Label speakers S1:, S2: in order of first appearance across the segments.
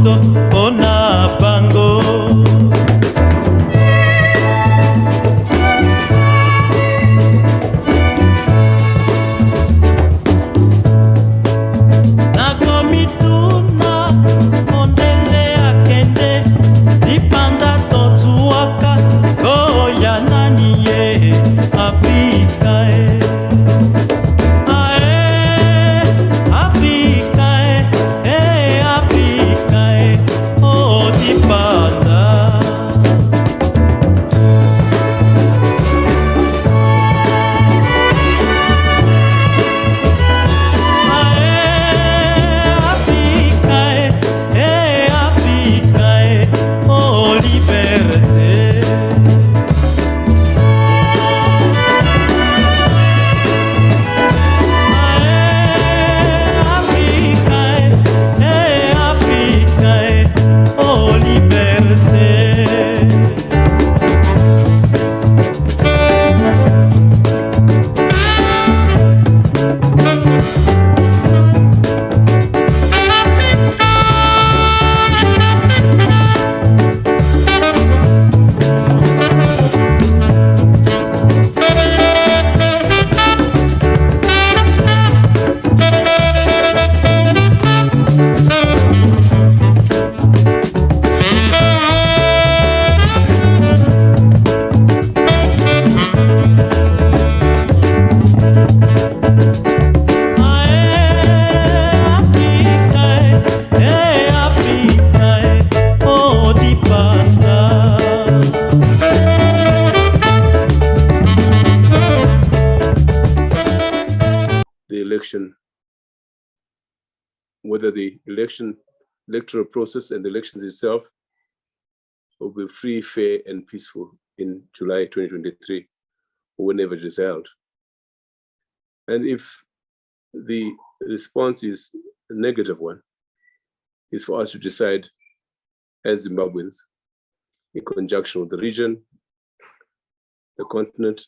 S1: moto ona bango.
S2: Whether the electoral process and the elections itself will be free, fair, and peaceful in July 2023, or whenever it is held. And if the response is a negative one, it's for us to decide as Zimbabweans, in conjunction with the region, the continent,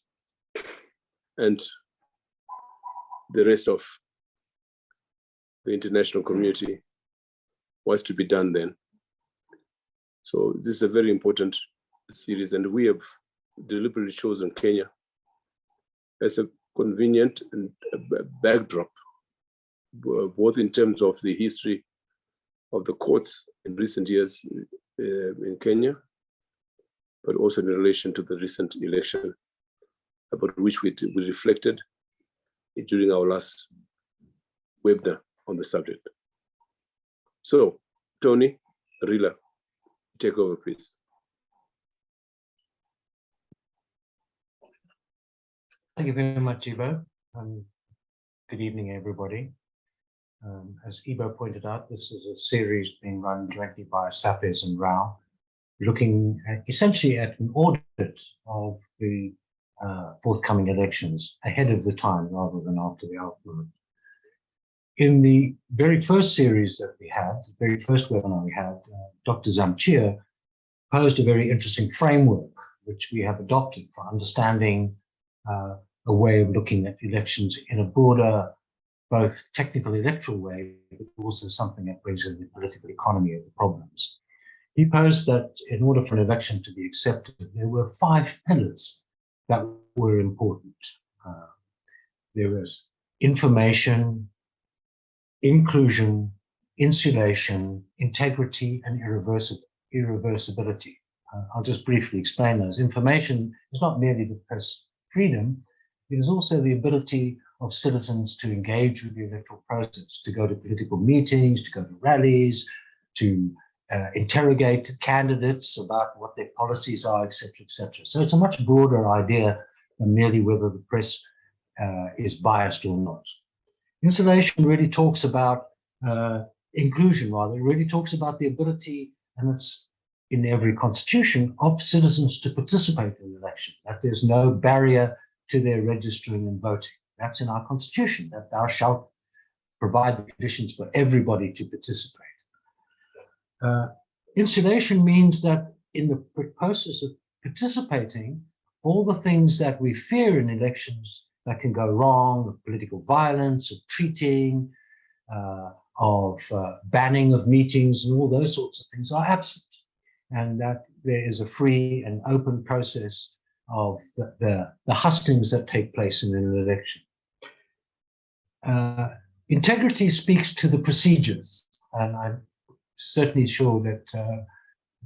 S2: and the rest of the international community, what's to be done then. So this is a very important series, and we have deliberately chosen Kenya as a convenient and a backdrop, both in terms of the history of the courts in recent years in Kenya, but also in relation to the recent election, about which we reflected during our last webinar on the subject. So, Tony, Rila, take over, please.
S3: Thank you very much, Ibo. Good evening, everybody. As Ibo pointed out, this is a series being run jointly by Sapes and Rao, looking essentially at an audit of the forthcoming elections ahead of the time rather than after the outcome. In the very first series that we had, the very first webinar we had, Dr. Zamchia posed a very interesting framework, which we have adopted for understanding a way of looking at elections in a broader, both technical electoral way, but also something that brings in the political economy of the problems. He posed that in order for an election to be accepted, there were 5 pillars that were important. There was information, inclusion, insulation, integrity, and irreversibility. I'll just briefly explain those. Information is not merely the press freedom, it is also the ability of citizens to engage with the electoral process, to go to political meetings, to go to rallies, to interrogate candidates about what their policies are, etc., etc. So it's a much broader idea than merely whether the press is biased or not. Insulation really talks about inclusion, rather. It really talks about the ability, and it's in every constitution, of citizens to participate in the election, that there's no barrier to their registering and voting. That's in our constitution, that thou shalt provide the conditions for everybody to participate. Insulation means that in the process of participating, all the things that we fear in elections that can go wrong, of political violence, of cheating, of banning of meetings and all those sorts of things are absent, and that there is a free and open process of the hustings that take place in an election. Integrity speaks to the procedures, and I'm certainly sure that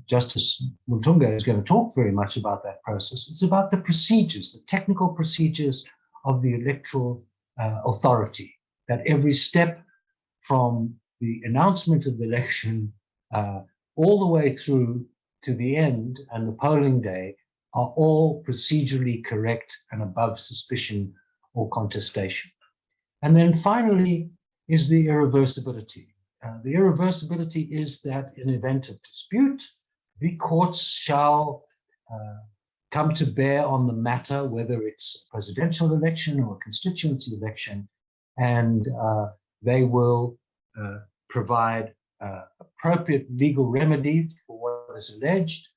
S3: Justice Mutunga is going to talk very much about that process. It's about the procedures, the technical procedures of the electoral authority, that every step from the announcement of the election all the way through to the end and the polling day are all procedurally correct and above suspicion or contestation. And then finally is the irreversibility. The irreversibility is that in event of dispute, the courts shall come to bear on the matter, whether it's a presidential election or a constituency election, and they will provide appropriate legal remedy for what is alleged.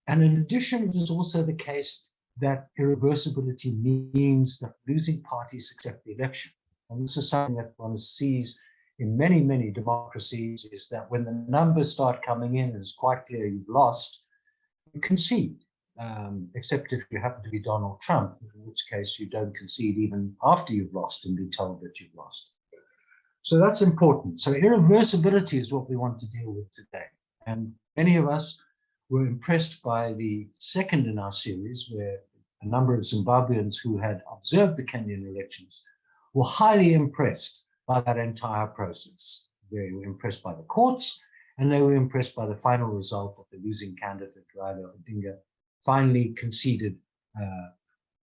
S3: And in addition, it is also the case that irreversibility means that losing parties accept the election. And this is something that one sees in many, many democracies, is that when the numbers start coming in, it's quite clear you've lost, you concede, except if you happen to be Donald Trump, in which case you don't concede even after you've lost and be told that you've lost. So that's important. So irreversibility is what we want to deal with today. And many of us were impressed by the second in our series, where a number of Zimbabweans who had observed the Kenyan elections were highly impressed by that entire process. They were impressed by the courts, and they were impressed by the final result of the losing candidate, Raila Odinga, finally conceded,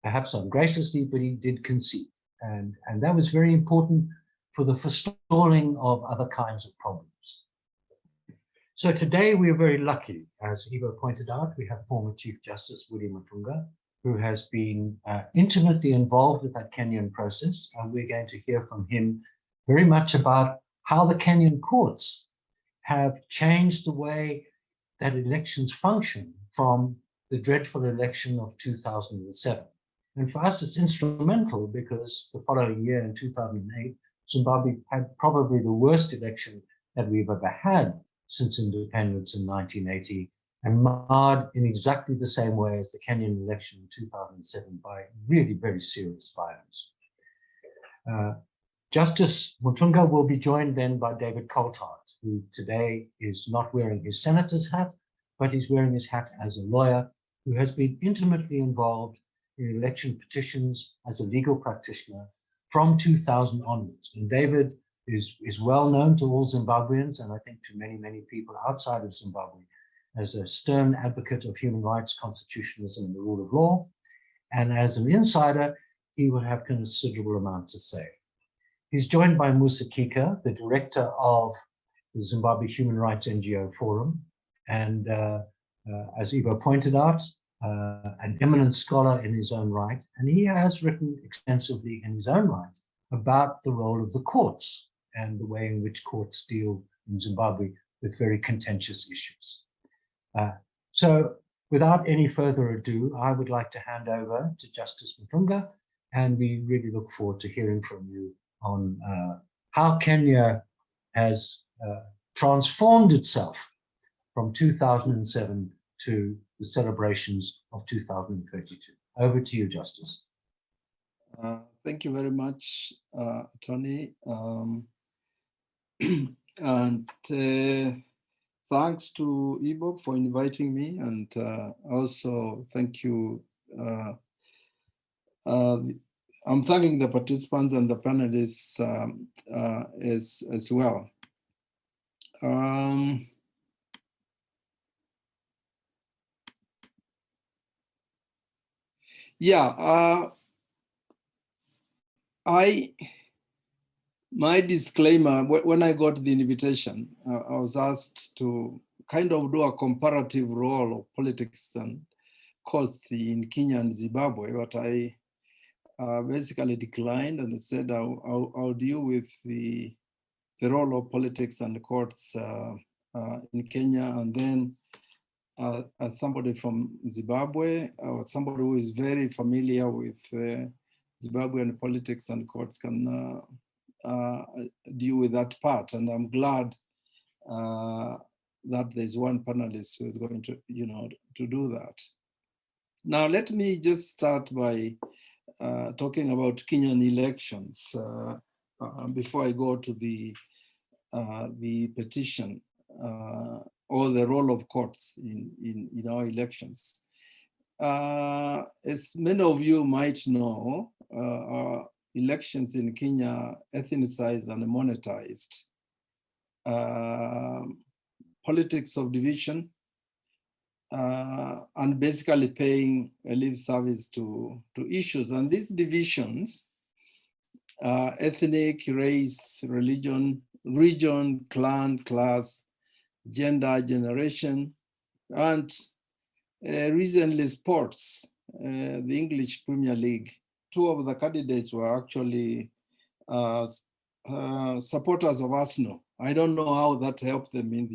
S3: perhaps ungraciously, but he did concede. And that was very important for the forestalling of other kinds of problems. So today we are very lucky, as Ivo pointed out, we have former Chief Justice William Mutunga, who has been intimately involved with that Kenyan process, and we're going to hear from him very much about how the Kenyan courts have changed the way that elections function from the dreadful election of 2007. And for us, it's instrumental because the following year, in 2008, Zimbabwe had probably the worst election that we've ever had since independence in 1980, and marred in exactly the same way as the Kenyan election in 2007 by really very serious violence. Justice Mutunga will be joined then by David Coulthard, who today is not wearing his senator's hat, but he's wearing his hat as a lawyer who has been intimately involved in election petitions as a legal practitioner from 2000 onwards. And David is well known to all Zimbabweans, and I think to many, many people outside of Zimbabwe, as a stern advocate of human rights, constitutionalism, and the rule of law. And as an insider, he will have considerable amount to say. He's joined by Musa Kika, the director of the Zimbabwe Human Rights NGO Forum, and as Ivo pointed out, an eminent scholar in his own right, and he has written extensively in his own right about the role of the courts and the way in which courts deal in Zimbabwe with very contentious issues. So without any further ado, I would like to hand over to Justice Mutunga, and we really look forward to hearing from you on how Kenya has transformed itself from 2007 to the celebrations of 2032. Over to you, Justice.
S4: Thank you very much, Tony. And thanks to Ibo for inviting me, and also thank you. I'm thanking the participants and the panelists as well. My disclaimer, when I got the invitation, I was asked to kind of do a comparative role of politics and courts in Kenya and Zimbabwe, but I basically declined and said I'll deal with the role of politics and the courts in Kenya, and then as somebody from Zimbabwe, or somebody who is very familiar with Zimbabwean politics and courts, can deal with that part. And I'm glad that there's one panelist who is going to, to do that. Now, let me just start by talking about Kenyan elections before I go to the petition or the role of courts in our elections. As many of you might know, elections in Kenya are ethnicized and monetized. Politics of division and basically paying a lip service to issues. And these divisions, ethnic, race, religion, region, clan, class, gender, generation, and recently sports, the English Premier League. Two of the candidates were actually supporters of Arsenal. I don't know how that helped them in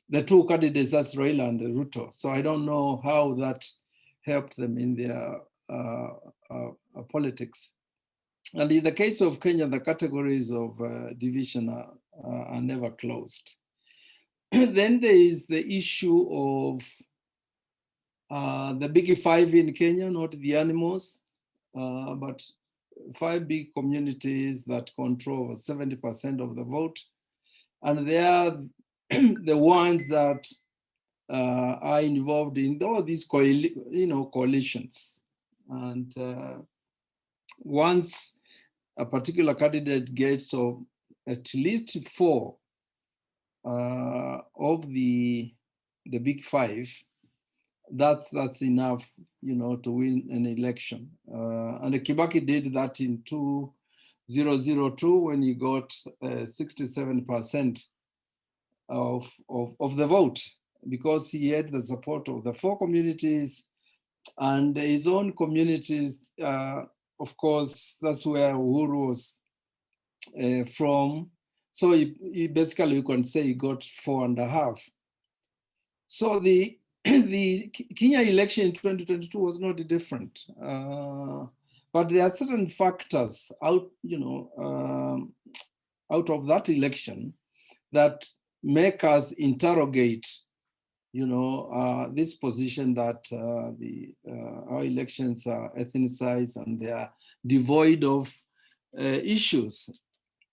S4: the two candidates, that's Raila and Ruto. So I don't know how that helped them in their politics. And in the case of Kenya, the categories of division are never closed. Then there is the issue of the big five in Kenya, not the animals, but 5 big communities that control 70% of the vote. And they are the ones that are involved in all these coalitions. And once a particular candidate gets at least 4 of the big 5, that's enough, to win an election. And Kibaki did that in 2002 when he got 67% of the vote, because he had the support of the 4 communities and his own communities. Of course, that's where Uhuru was from. So he basically, you can say he got 4.5. So the Kenya election in 2022 was not different, but there are certain factors out of that election that make us interrogate, this position that our elections are ethnicized and they are devoid of issues.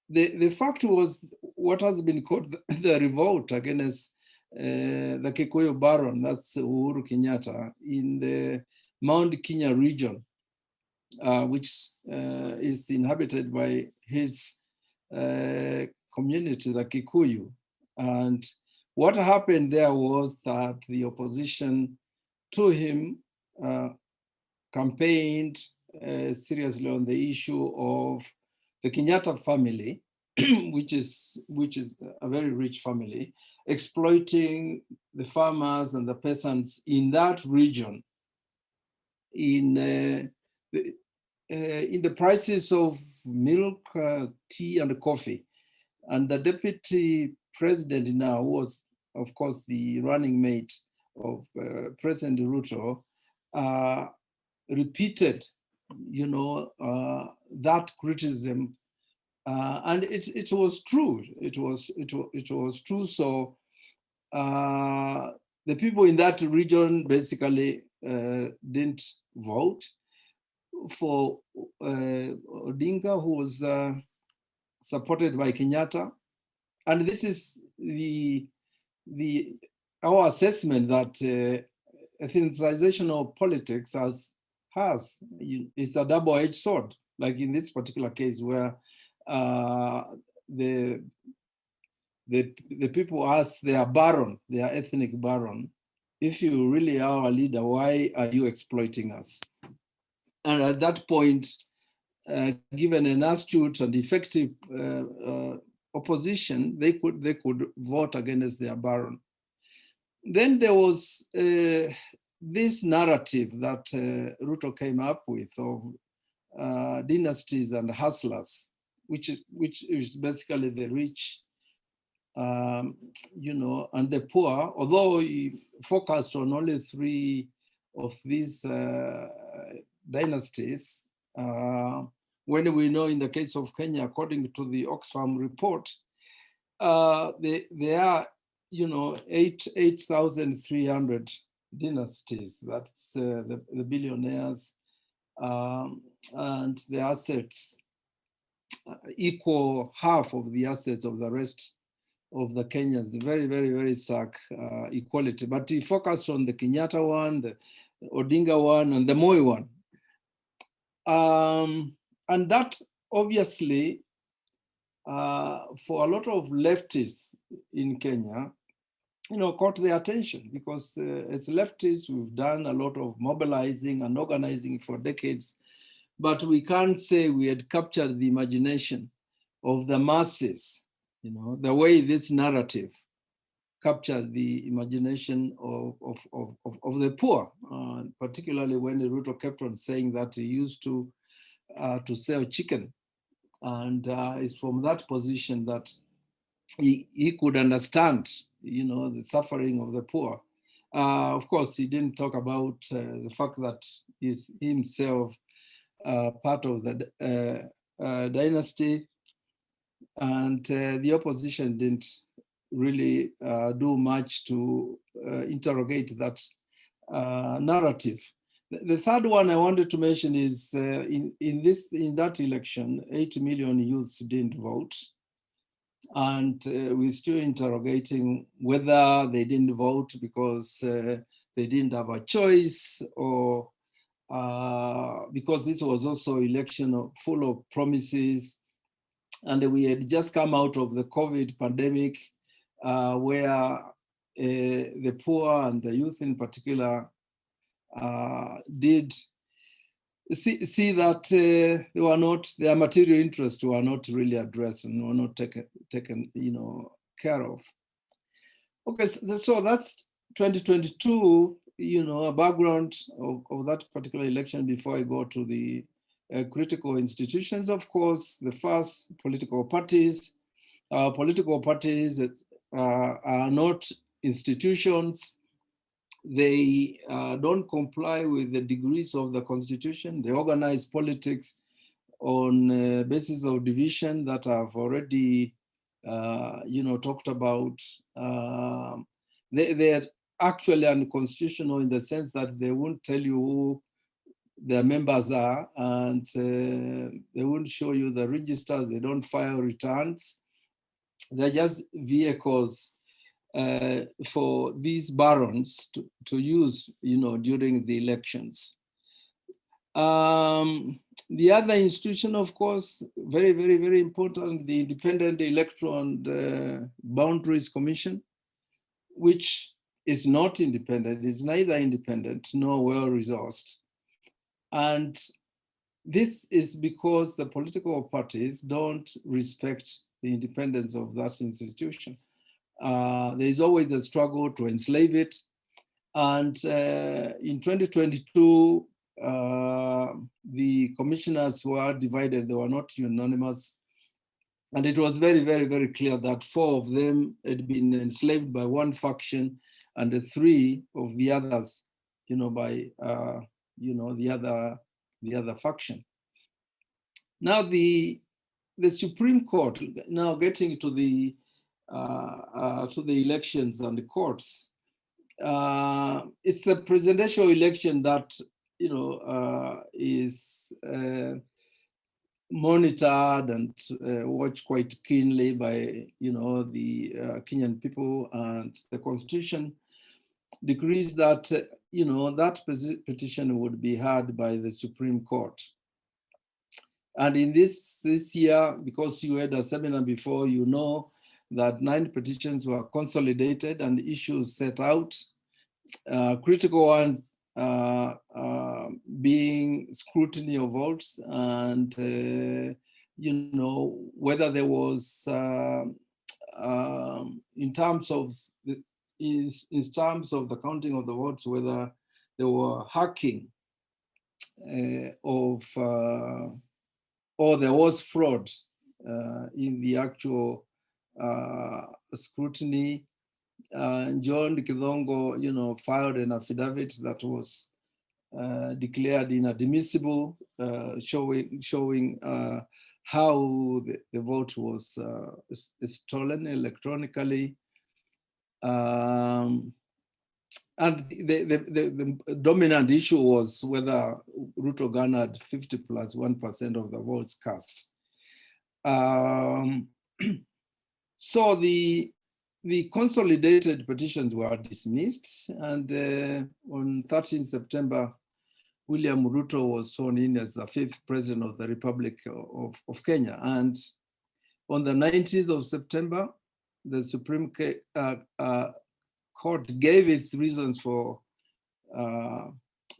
S4: The fact was what has been called the revolt against the Kikuyu Baron, that's Uhuru Kenyatta, in the Mount Kenya region, which is inhabited by his community, the Kikuyu. And what happened there was that the opposition to him campaigned seriously on the issue of the Kenyatta family, which is a very rich family, exploiting the farmers and the peasants in that region in the prices of milk, tea, and coffee. And the deputy president now was, of course, the running mate of President Ruto, repeated, that criticism, and it was true. It was true. So the people in that region basically didn't vote for Odinga, who was supported by Kenyatta. And this is our assessment that ethnicization of politics it's a double-edged sword, like in this particular case where the people ask their baron, their ethnic baron, if you really are a leader, why are you exploiting us? And at that point, given an astute and effective opposition, they could vote against their baron. Then there was this narrative that Ruto came up with of dynasties and hustlers, which is basically the rich, and the poor. Although he focused on only 3 of these dynasties, when we know in the case of Kenya, according to the Oxfam report, there are, 8,300 dynasties. That's the billionaires, and the assets equal half of the assets of the rest of the Kenyans. Very, very, very stark equality. But we focused on the Kenyatta one, the Odinga one, and the Moi one. And that obviously, for a lot of leftists in Kenya, caught their attention, because as leftists, we've done a lot of mobilizing and organizing for decades, but we can't say we had captured the imagination of the masses, the way this narrative captured the imagination of the poor, particularly when Ruto kept on saying that he used to sell chicken. And it's from that position that he could understand, the suffering of the poor. Of course, he didn't talk about the fact that he's himself part of the dynasty, and the opposition didn't really do much to interrogate that narrative. The third one I wanted to mention is in that election, 8 million youths didn't vote. And we're still interrogating whether they didn't vote because they didn't have a choice, or because this was also election full of promises. And we had just come out of the COVID pandemic, where the poor and the youth in particular did see that their material interests were not really addressed and were not taken care of. Okay, so that's 2022, a background of that particular election before I go to the critical institutions. Of course, the first, political parties. Political parties are not institutions. They don't comply with the degrees of the Constitution. They organize politics on basis of division that I've already, talked about. They are actually unconstitutional in the sense that they won't tell you who their members are, and they won't show you the registers. They don't file returns. They're just vehicles for these barons to use, during the elections. The other institution, of course, very, very, very important, the Independent Electoral and Boundaries Commission, which is not independent, is neither independent nor well-resourced. And this is because the political parties don't respect the independence of that institution. There is always a struggle to enslave it. And in 2022, the commissioners were divided. They were not unanimous. And it was very, very, very clear that 4 of them had been enslaved by one faction, and the 3 of the others, by the other faction. Now the Supreme Court, now getting to the elections and the courts, it's the presidential election that is monitored and watched quite keenly by the Kenyan people, and the Constitution decrees that that petition would be heard by the Supreme Court. And in this year, because you had a seminar before, that 9 petitions were consolidated and issues set out. Critical ones being scrutiny of votes, and whether there was in terms of the counting of the votes, whether there were hacking or there was fraud in the actual scrutiny. John Kidongo, filed an affidavit that was declared inadmissible, showing how the vote was stolen electronically. And the dominant issue was whether Ruto garnered 50+1% of the votes cast. So the consolidated petitions were dismissed, and on 13 September, William Ruto was sworn in as the 5th president of the Republic of Kenya. And on the 19th of September, the Supreme Court gave its reasons for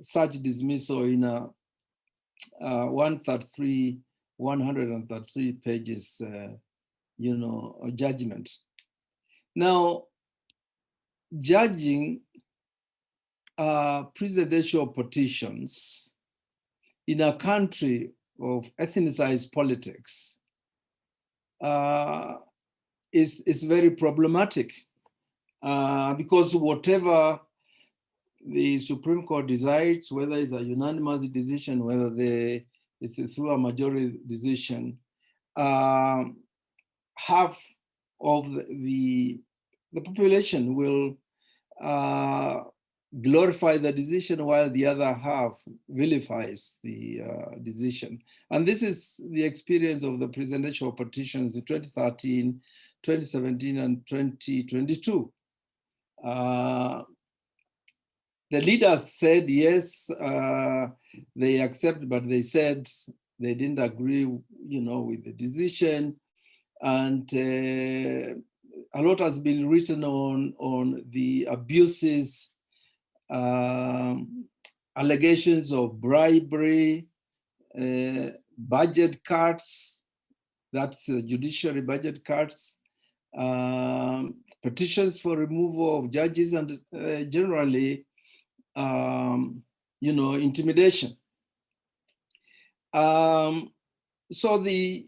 S4: such dismissal in a 133 pages, judgment. Now, judging presidential petitions in a country of ethnicized politics is very problematic, because whatever the Supreme Court decides, whether it's a unanimous decision, whether it's through a majority decision, half of the population will glorify the decision, while the other half vilifies the decision. And this is the experience of the presidential petitions in 2013, 2017, and 2022. The leaders said yes, they accept, but they said they didn't agree, with the decision. And a lot has been written on the abuses, allegations of bribery, budget cuts, that's judiciary budget cuts, petitions for removal of judges, and generally, intimidation. So the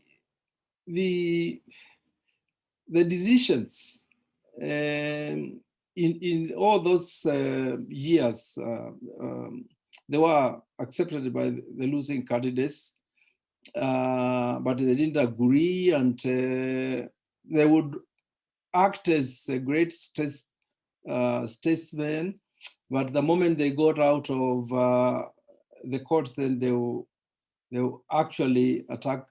S4: decisions in all those years, they were accepted by the losing candidates, but they didn't agree, and they would act as a great statesmen. But the moment they got out of the courts, then they will actually attack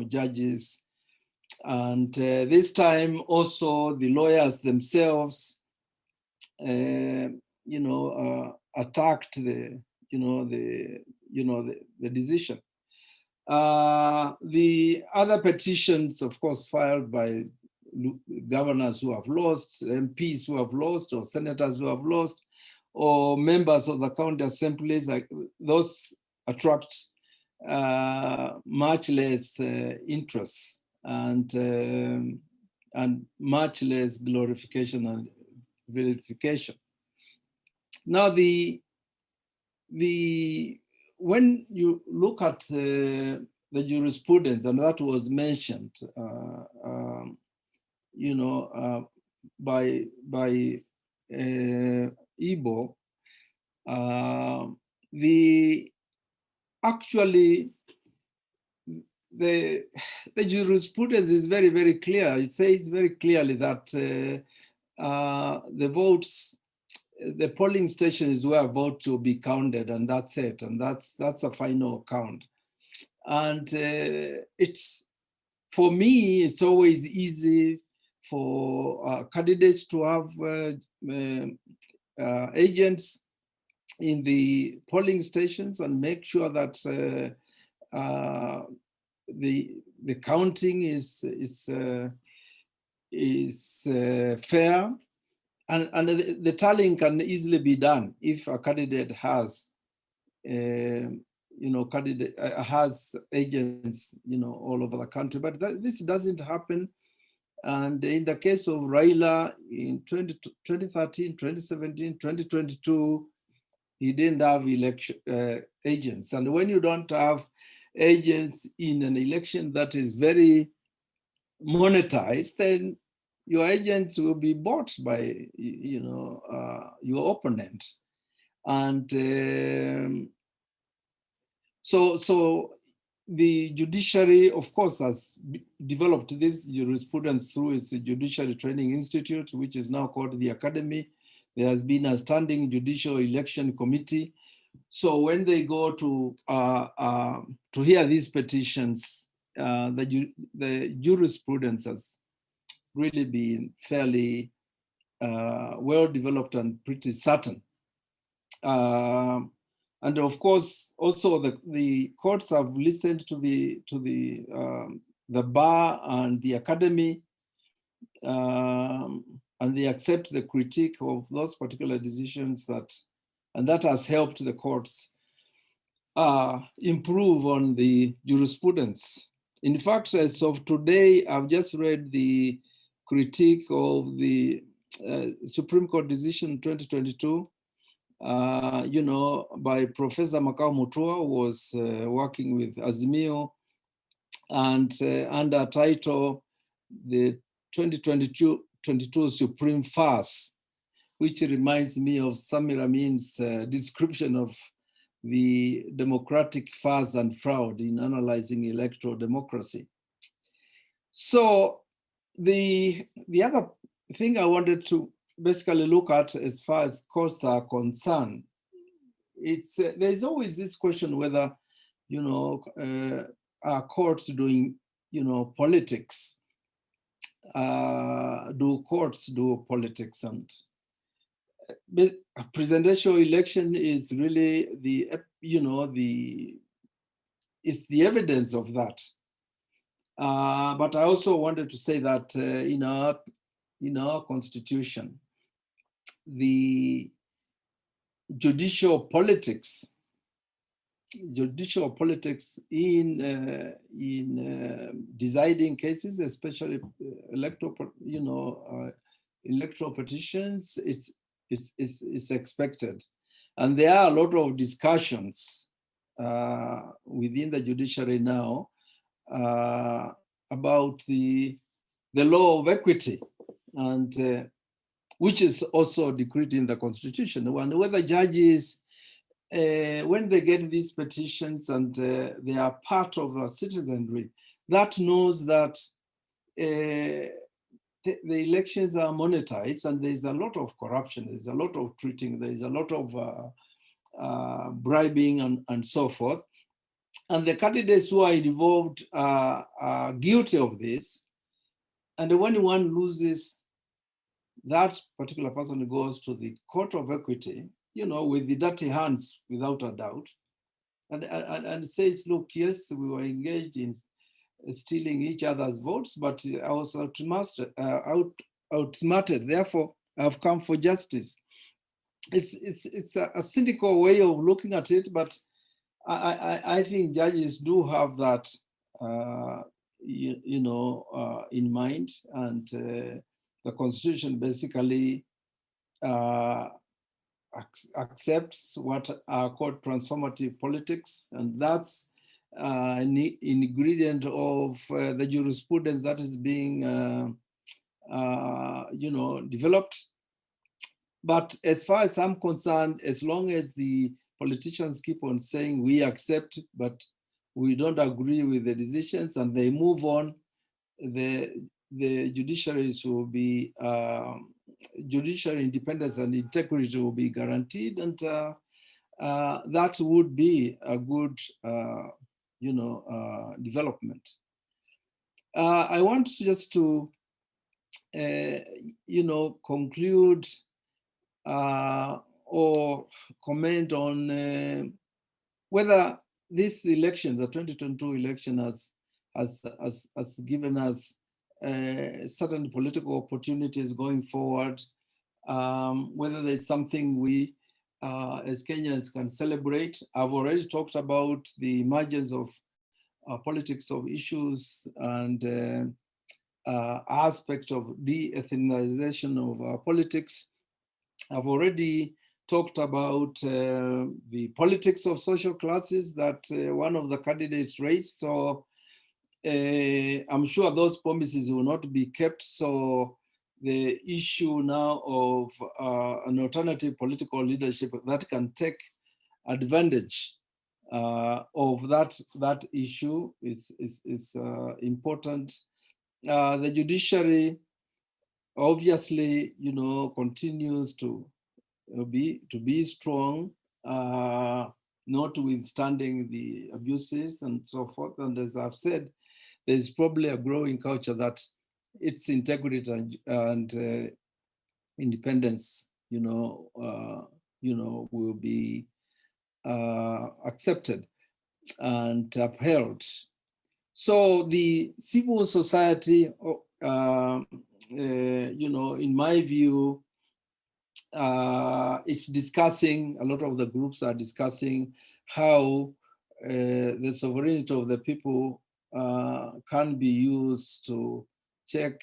S4: judges. And this time also the lawyers themselves, attacked the decision. The other petitions, of course, filed by governors who have lost, MPs who have lost, or senators who have lost, or members of the county assemblies, like those attract much less interest and much less glorification and vilification. Now, when you look at the jurisprudence, and that was mentioned, by Igbo, the jurisprudence is very, very clear. It says very clearly that the votes, the polling station is where votes will be counted, and that's it, and that's a final count. And for me, it's always easy for candidates to have agents in the polling stations and make sure that the counting is fair, and the tallying can easily be done if a candidate has has agents all over the country. But this doesn't happen. And in the case of Raila in 2013, 2017, 2022, he didn't have election agents. And when you don't have agents in an election that is very monetized, then your agents will be bought by, your opponent. And so the judiciary, of course, has developed this jurisprudence through its Judiciary Training Institute, which is now called the Academy. There has been a standing judicial election committee. So when they go to hear these petitions, the jurisprudence has really been fairly well developed and pretty certain. And of course, also the courts have listened to the bar and the academy, and they accept the critique of those particular decisions and that has helped the courts improve on the jurisprudence. In fact, as of today, I've just read the critique of the Supreme Court decision 2022, by Professor Makao Mutua, who was working with Azimio, and under title, the 2022 Supreme Farce, which reminds me of Samir Amin's description of the democratic farce and fraud in analyzing electoral democracy. So the other thing I wanted to basically look at as far as courts are concerned, there's always this question whether, are courts doing, politics? Do courts do politics? And a presidential election is really it's the evidence of that. But I also wanted to say that in our constitution, the judicial politics in deciding cases, especially electoral petitions, is expected. And there are a lot of discussions within the judiciary now about the law of equity, and which is also decreed in the constitution, and whether judges, when they get these petitions and they are part of a citizenry that knows that the elections are monetized and there's a lot of corruption, there's a lot of treating, there's a lot of bribing and so forth. And the candidates who are involved are guilty of this. And when one loses, that particular person goes to the court of equity, with the dirty hands, without a doubt, and says, look, yes, we were engaged in stealing each other's votes, but I was outsmarted. Therefore, I've come for justice. It's a cynical way of looking at it, but I think judges do have that, in mind, and the Constitution basically accepts what are called transformative politics, and that's an ingredient of the jurisprudence that is being, developed. But as far as I'm concerned, as long as the politicians keep on saying we accept, but we don't agree with the decisions, and they move on, the judiciaries will be, judicial independence and integrity will be guaranteed, and that would be a good, development. I want just to, conclude or comment on whether this election, the 2022 election, has given us certain political opportunities going forward, whether there's something we as Kenyans can celebrate. I've already talked about the emergence of politics of issues and aspect of de-ethnicization of politics. I've already talked about the politics of social classes that one of the candidates raised. So I'm sure those promises will not be kept. So the issue now of an alternative political leadership that can take advantage of that issue is important. The judiciary obviously, continues to be strong, notwithstanding the abuses and so forth. And as I've said, there's probably a growing culture that its integrity and independence, will be accepted and upheld. So the civil society, in my view, it's discussing, a lot of the groups are discussing how the sovereignty of the people can be used to check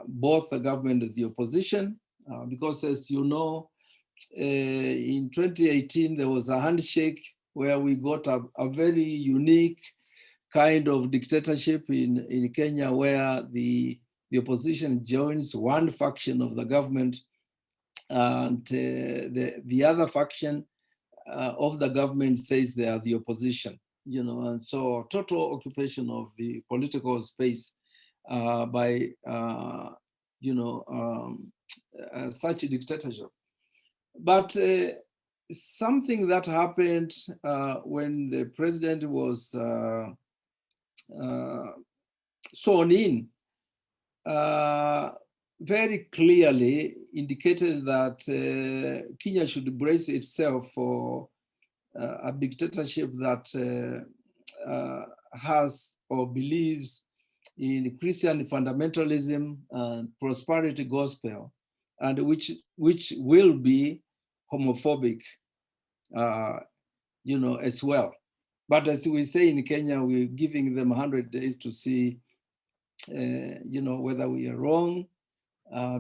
S4: both the government and the opposition, because as you know, in 2018, there was a handshake where we got a very unique kind of dictatorship in Kenya, where the opposition joins one faction of the government, and the other faction of the government says they are the opposition, and so total occupation of the political space by such a dictatorship. But something that happened when the president was sworn in very clearly indicated that Kenya should brace itself for a dictatorship that has or believes in Christian fundamentalism and prosperity gospel, and which will be homophobic, as well. But as we say in Kenya, we're giving them 100 days to see, whether we are wrong,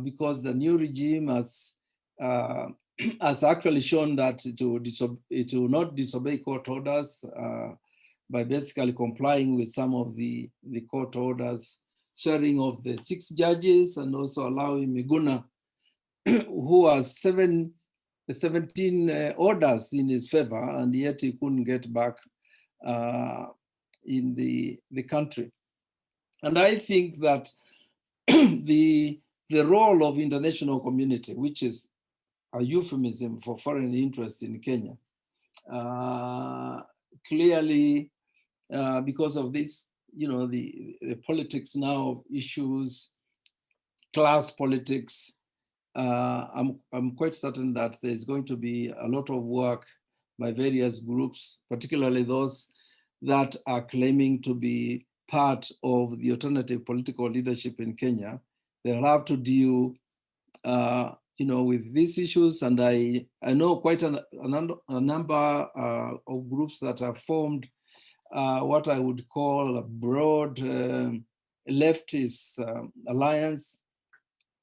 S4: because the new regime has actually shown that it will not disobey court orders by basically complying with some of the court orders, sharing of the 6 judges, and also allowing Miguna, who has 17 orders in his favor, and yet he couldn't get back in the country. And I think that the role of international community, which is a euphemism for foreign interest in Kenya, clearly, because of this, the politics now of issues, class politics, I'm quite certain that there's going to be a lot of work by various groups, particularly those that are claiming to be part of the alternative political leadership in Kenya. They'll have to deal, with these issues. And I know quite a number of groups that have formed what I would call a broad leftist alliance,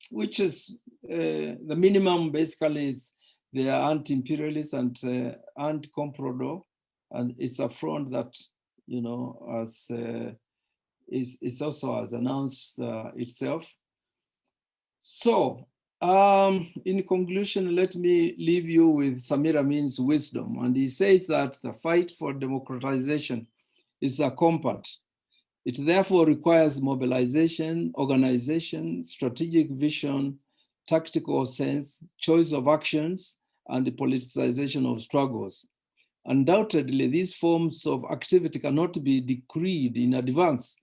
S4: which is the minimum basically is they are anti-imperialist and anti-comprador, and it's a front that is also has announced itself. So in conclusion, let me leave you with Samir Amin's wisdom, and he says that the fight for democratization is a compact. It therefore requires mobilization, organization, strategic vision, tactical sense, choice of actions, and the politicization of struggles. Undoubtedly, these forms of activity cannot be decreed in advance,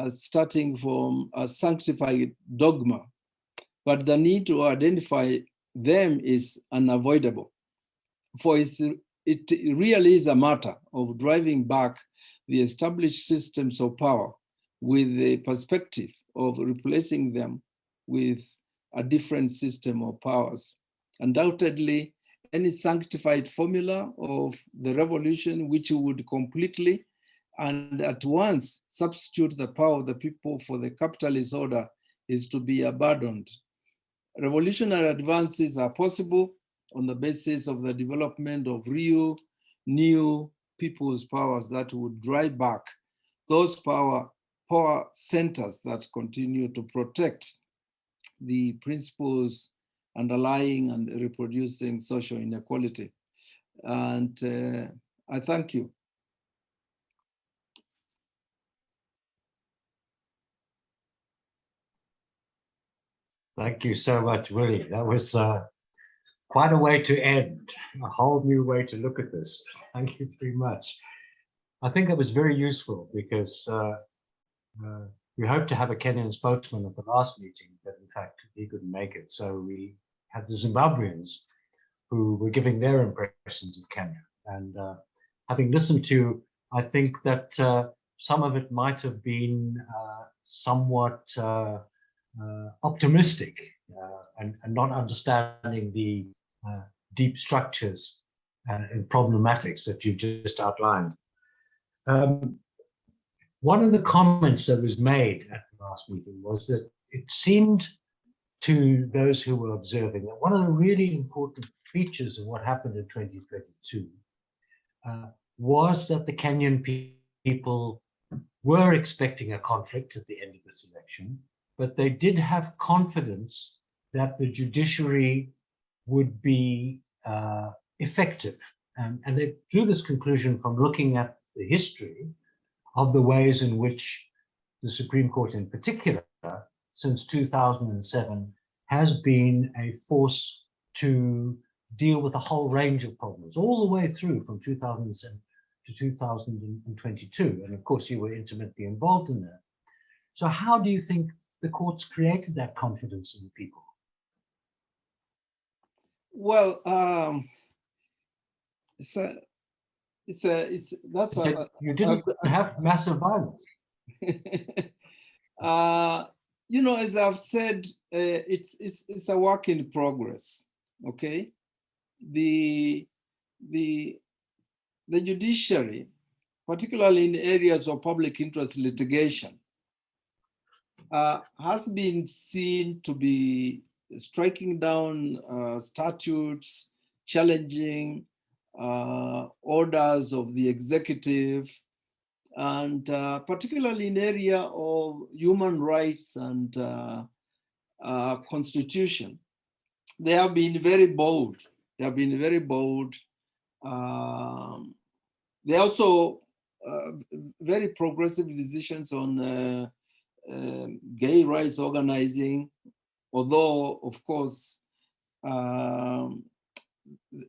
S4: starting from a sanctified dogma, but the need to identify them is unavoidable. For it really is a matter of driving back the established systems of power with the perspective of replacing them with a different system of powers. Undoubtedly, any sanctified formula of the revolution which would completely and at once substitute the power of the people for the capitalist order is to be abandoned. Revolutionary advances are possible on the basis of the development of real, new people's powers that would drive back those power centers that continue to protect the principles underlying and reproducing social inequality. And I thank you.
S3: Thank you so much, Willie. That was quite a way to end, a whole new way to look at this. Thank you very much. I think it was very useful because we hoped to have a Kenyan spokesman at the last meeting, but in fact, he couldn't make it. So we had the Zimbabweans who were giving their impressions of Kenya. And having listened to, I think that some of it might have been somewhat optimistic and not understanding the deep structures and problematics that you just outlined. One of the comments that was made at the last meeting was that it seemed to those who were observing that one of the really important features of what happened in 2022 was that the Kenyan people were expecting a conflict at the end of this election, but they did have confidence that the judiciary would be effective. And they drew this conclusion from looking at the history of the ways in which the Supreme Court in particular, since 2007, has been a force to deal with a whole range of problems, all the way through from 2007 to 2022. And of course, you were intimately involved in that. So how do you think the courts created that confidence in the people?
S4: Well,
S3: you didn't have massive violence.
S4: You know, as I've said, it's a work in progress. Okay, the judiciary, particularly in areas of public interest litigation, has been seen to be striking down statutes, challenging orders of the executive, and particularly in area of human rights and constitution. They have been very bold. They have been very bold. They also very progressive decisions on gay rights organizing, although of course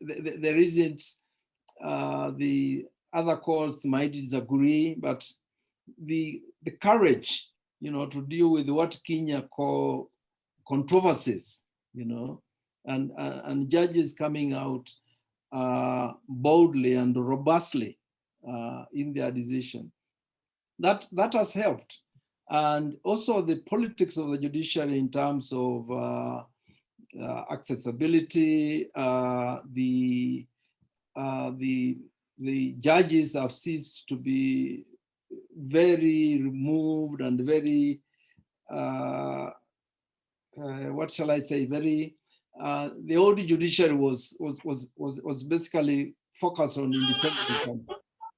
S4: there isn't, the other courts might disagree, but the courage, you know, to deal with what Kenya call controversies, you know, and judges coming out boldly and robustly in their decision. That has helped. And also the politics of the judiciary in terms of accessibility, the judges have ceased to be very removed and very, what shall I say, very, the old judiciary was basically focused on independence.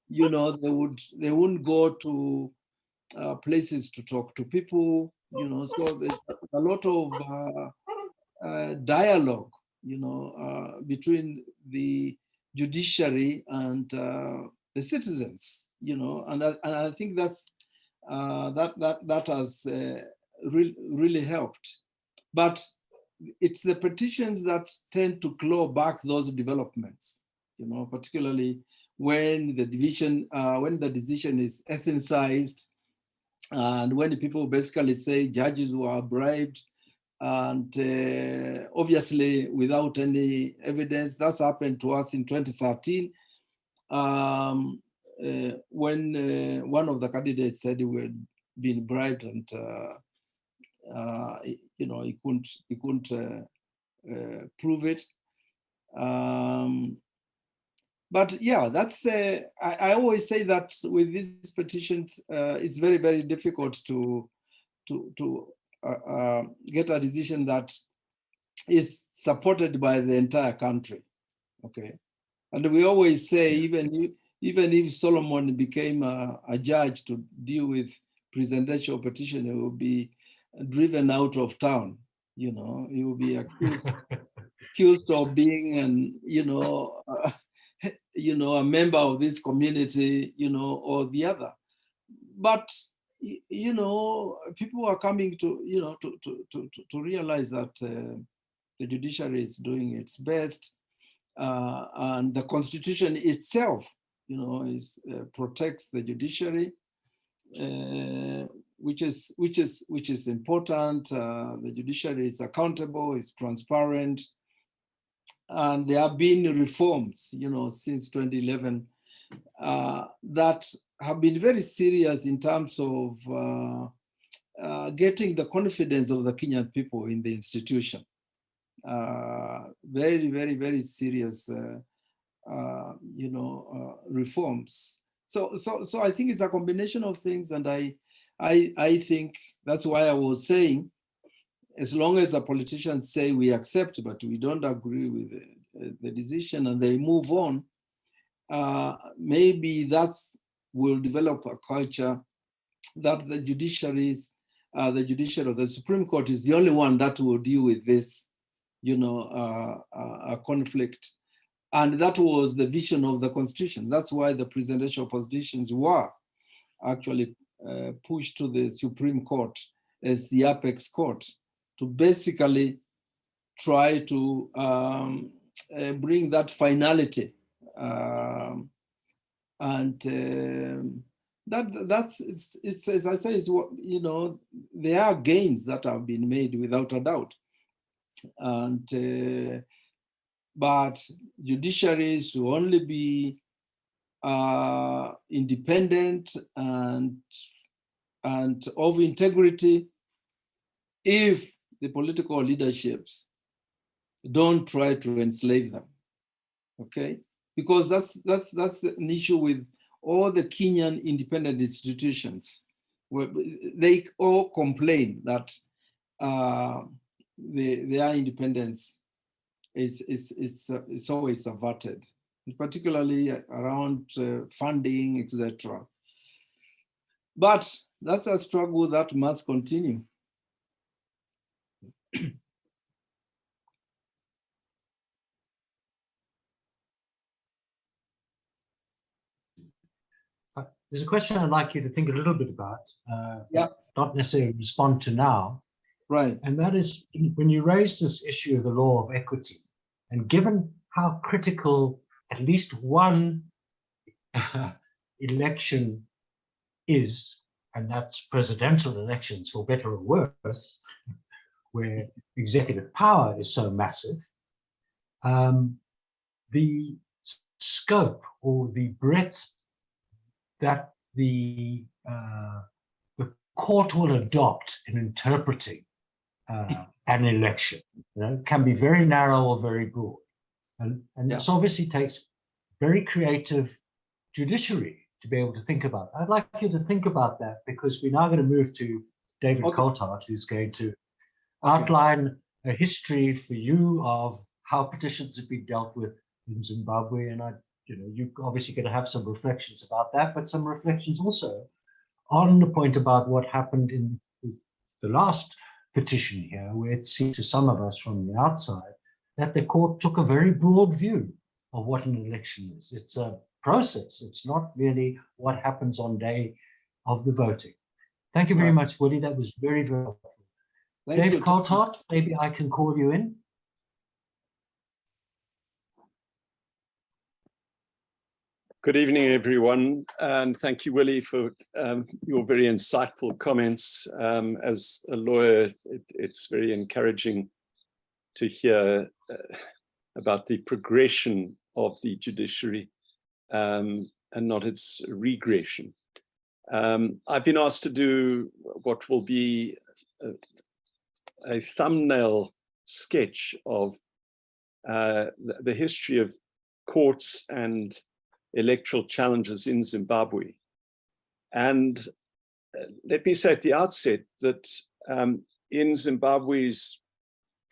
S4: You know, they wouldn't go to places to talk to people, you know, so there's a lot of dialogue, you know, between the judiciary and the citizens, you know, and I think that's that has really helped. But it's the petitions that tend to claw back those developments, you know, particularly when the decision is ethnicized, and when the people basically say judges were bribed, and obviously without any evidence. That's happened to us in 2013 when one of the candidates said he had been bribed, and you know, he couldn't prove it. But yeah, that's I always say that with these petitions, it's very, very difficult to get a decision that is supported by the entire country. Okay, and we always say, even if Solomon became a judge to deal with presidential petition, it will be driven out of town, You know, he will be accused of being a member of this community, or the other. But people are coming to to realize that the judiciary is doing its best, and the Constitution itself, protects the judiciary, which is important. The judiciary is accountable, it's transparent, and there have been reforms, since 2011 that have been very serious in terms of getting the confidence of the Kenyan people in the institution. Very, very, very serious, reforms. So I think it's a combination of things, and I think that's why I was saying, as long as the politicians say we accept, but we don't agree with the decision, and they move on, maybe that will develop a culture that the judiciaries, the Supreme Court is the only one that will deal with this, conflict. And that was the vision of the Constitution. That's why the presidential positions were actually pushed to the Supreme Court as the apex court, to basically try to bring that finality. That's as I say, it's what, there are gains that have been made without a doubt. And but judiciaries will only be independent and of integrity if the political leaderships don't try to enslave them. Okay, because that's an issue with all the Kenyan independent institutions, where they all complain that their independence it's always subverted, particularly around funding, etc. But that's a struggle that must continue.
S3: There's a question I'd like you to think a little bit about, not necessarily respond to now.
S4: Right.
S3: And that is, when you raised this issue of the law of equity, and given how critical at least one election is, and that's presidential elections, for better or worse, where executive power is so massive, the scope or the breadth that the court will adopt in interpreting an election, can be very narrow or very broad. And this obviously takes very creative judiciary to be able to think about. I'd like you to think about that, because we're now going to move to David Coulthard, who's going to outline a history for you of how petitions have been dealt with in Zimbabwe. And you're obviously going to have some reflections about that, but some reflections also on the point about what happened in the last petition here, where it seemed to some of us from the outside that the court took a very broad view of what an election is. It's a process. It's not really what happens on day of the voting. Thank you very much, Willie. That was very, very helpful. Dave Coulthard, maybe I can call you in.
S5: Good evening, everyone, and thank you, Willie, for your very insightful comments. As a lawyer, it's very encouraging to hear about the progression of the judiciary and not its regression. I've been asked to do what will be a thumbnail sketch of the history of courts and electoral challenges in Zimbabwe. And let me say at the outset that in Zimbabwe's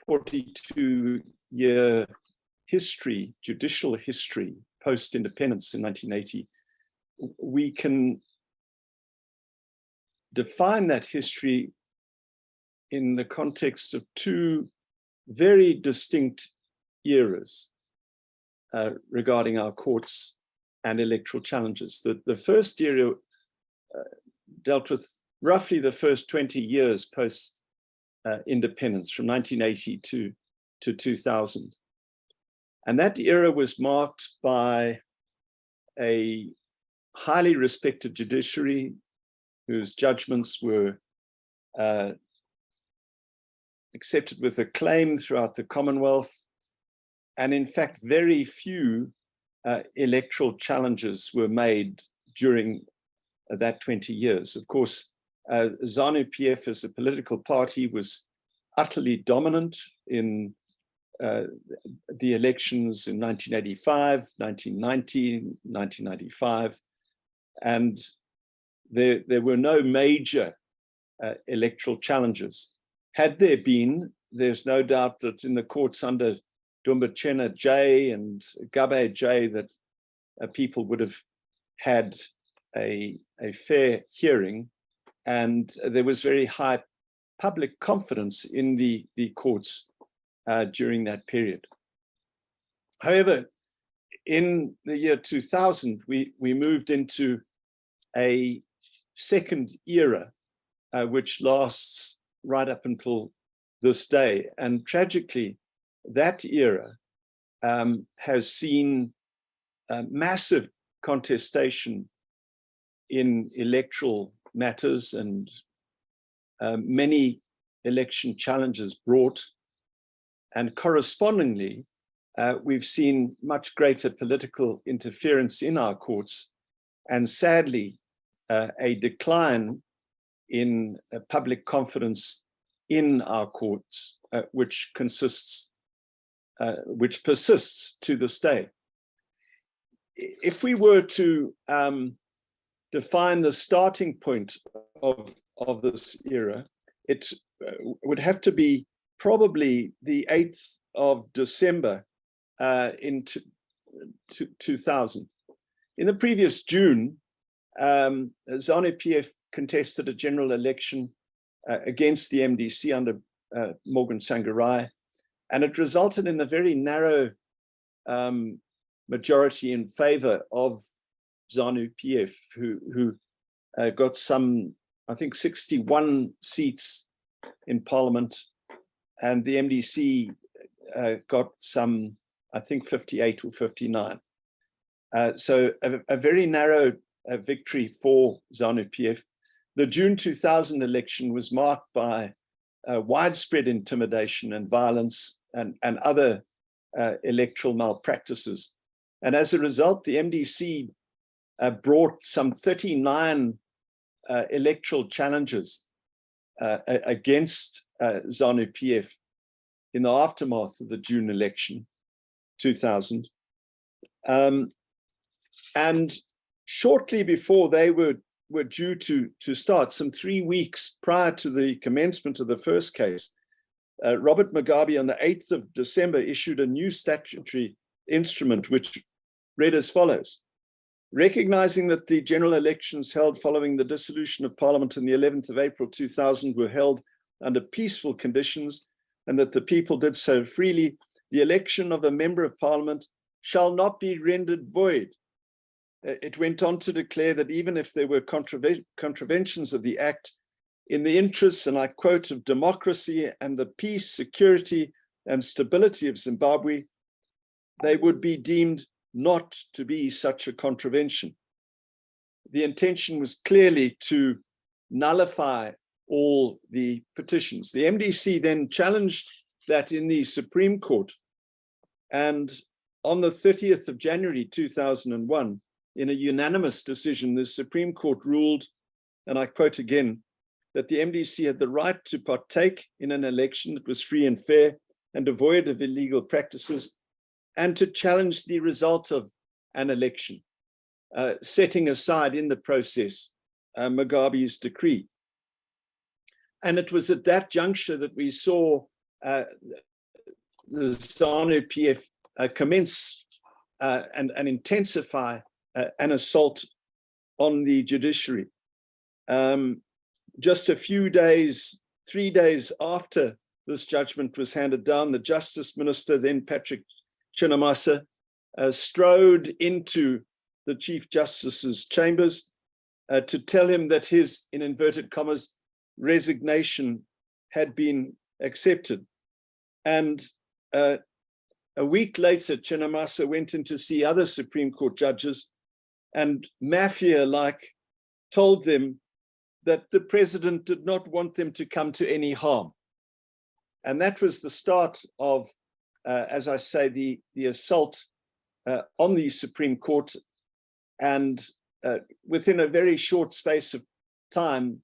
S5: 42-year history, judicial history, post-independence in 1980, we can define that history in the context of two very distinct eras regarding our courts and electoral challenges. The first era dealt with roughly the first 20 years post independence, from 1980 to 2000. And that era was marked by a highly respected judiciary whose judgments were accepted with acclaim throughout the Commonwealth. And in fact, very few electoral challenges were made during that 20 years. Of course, ZANU-PF as a political party was utterly dominant in the elections in 1985, 1990, 1995, and there were no major electoral challenges. Had there been, there's no doubt that in the courts under Dumbachena J and Gabe J that people would have had a fair hearing, and there was very high public confidence in the courts during that period. However, in the year 2000, we moved into a second era, which lasts right up until this day. And tragically, that era has seen massive contestation in electoral matters and many election challenges brought. And correspondingly, we've seen much greater political interference in our courts, and sadly, a decline in public confidence in our courts, which persists to this day. If we were to define the starting point of this era, it would have to be probably the 8th of December in 2000. In the previous June, ZANU-PF contested a general election against the MDC under Morgan Tsvangirai, and it resulted in a very narrow majority in favor of ZANU-PF, who got some, I think, 61 seats in parliament, and the MDC got some, I think, 58 or 59. So a very narrow victory for ZANU-PF. The June 2000 election was marked by widespread intimidation and violence and other electoral malpractices. And as a result, the MDC brought some 39 electoral challenges against ZANU-PF in the aftermath of the June election 2000. And shortly before they were due to start, some 3 weeks prior to the commencement of the first case, Robert Mugabe on the 8th of December issued a new statutory instrument which read as follows: recognizing that the general elections held following the dissolution of Parliament on the 11th of April 2000 were held under peaceful conditions and that the people did so freely, the election of a member of Parliament shall not be rendered void. It went on to declare that even if there were contraventions of the Act, in the interests, and I quote, of democracy and the peace, security, and stability of Zimbabwe, they would be deemed not to be such a contravention. The intention was clearly to nullify all the petitions. The MDC then challenged that in the Supreme Court, and on the 30th of January 2001, in a unanimous decision, the Supreme Court ruled, and I quote again, that the MDC had the right to partake in an election that was free and fair and devoid of illegal practices, and to challenge the result of an election, setting aside in the process Mugabe's decree. And it was at that juncture that we saw the ZANU-PF commence and intensify an assault on the judiciary. Just a few days 3 days after this judgment was handed down, the Justice Minister, then Patrick Chinamasa, strode into the Chief Justice's chambers to tell him that his, in inverted commas, resignation had been accepted. And a week later, Chinamasa went in to see other Supreme Court judges and mafia-like told them that the president did not want them to come to any harm. And that was the start of, as I say, the assault on the Supreme Court. And within a very short space of time,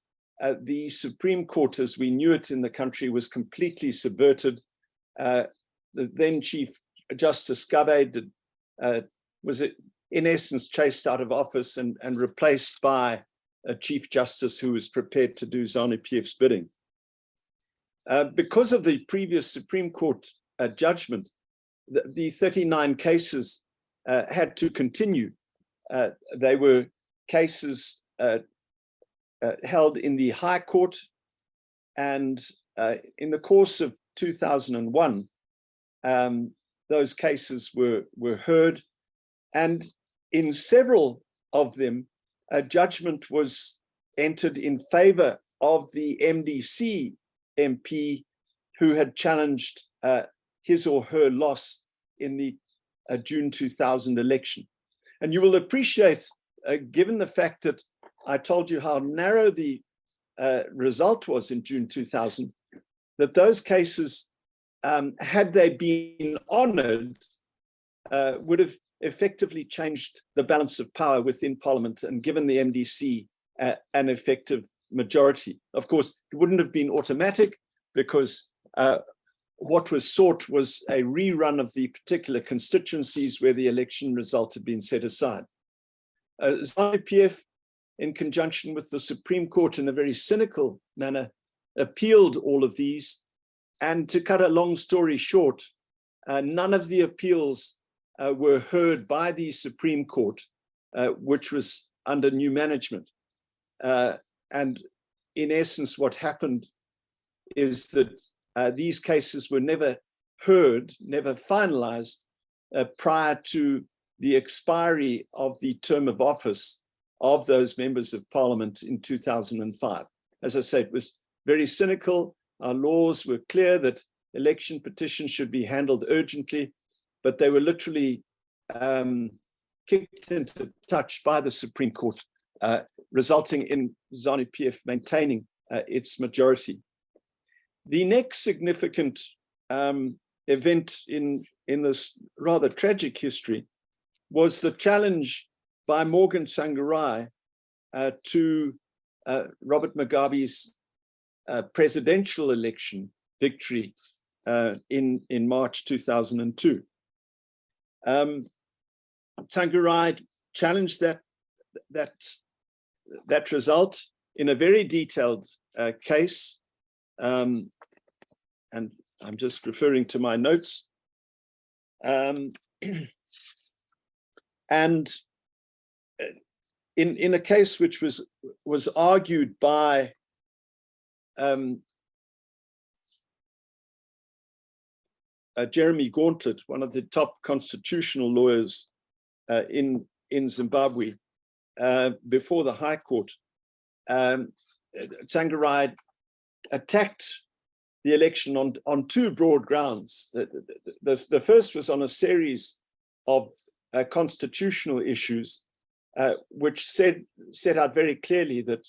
S5: the Supreme Court, as we knew it in the country, was completely subverted. The then Chief Justice Gabe was in essence chased out of office and replaced by a Chief Justice who was prepared to do ZANU-PF's bidding. Because of the previous Supreme Court judgment, the 39 cases had to continue. They were cases held in the High Court, and in the course of 2001, those cases were heard, and in several of them, a judgment was entered in favor of the MDC MP who had challenged his or her loss in the June 2000 election. And you will appreciate, given the fact that I told you how narrow the result was in June 2000, that those cases, had they been honored, would have effectively changed the balance of power within Parliament and given the MDC an effective majority. Of course, it wouldn't have been automatic because what was sought was a rerun of the particular constituencies where the election result had been set aside. ZANU-PF, in conjunction with the Supreme Court in a very cynical manner, appealed all of these. And to cut a long story short, none of the appeals were heard by the Supreme Court, which was under new management. And in essence, what happened is that these cases were never heard, never finalized prior to the expiry of the term of office of those members of Parliament in 2005. As I said, it was very cynical. Our laws were clear that election petitions should be handled urgently, but they were literally kicked into touch by the Supreme Court, resulting in ZANU-PF maintaining its majority. The next significant event in this rather tragic history was the challenge by Morgan Tsvangirai to Robert Mugabe's presidential election victory in March 2002. Tsvangirai challenged that result in a very detailed case, and I'm just referring to my notes. And in a case which was argued by Jeremy Gauntlet, one of the top constitutional lawyers in Zimbabwe, before the High Court, Tsvangirai attacked the election on two broad grounds. The first was on a series of constitutional issues, which set out very clearly that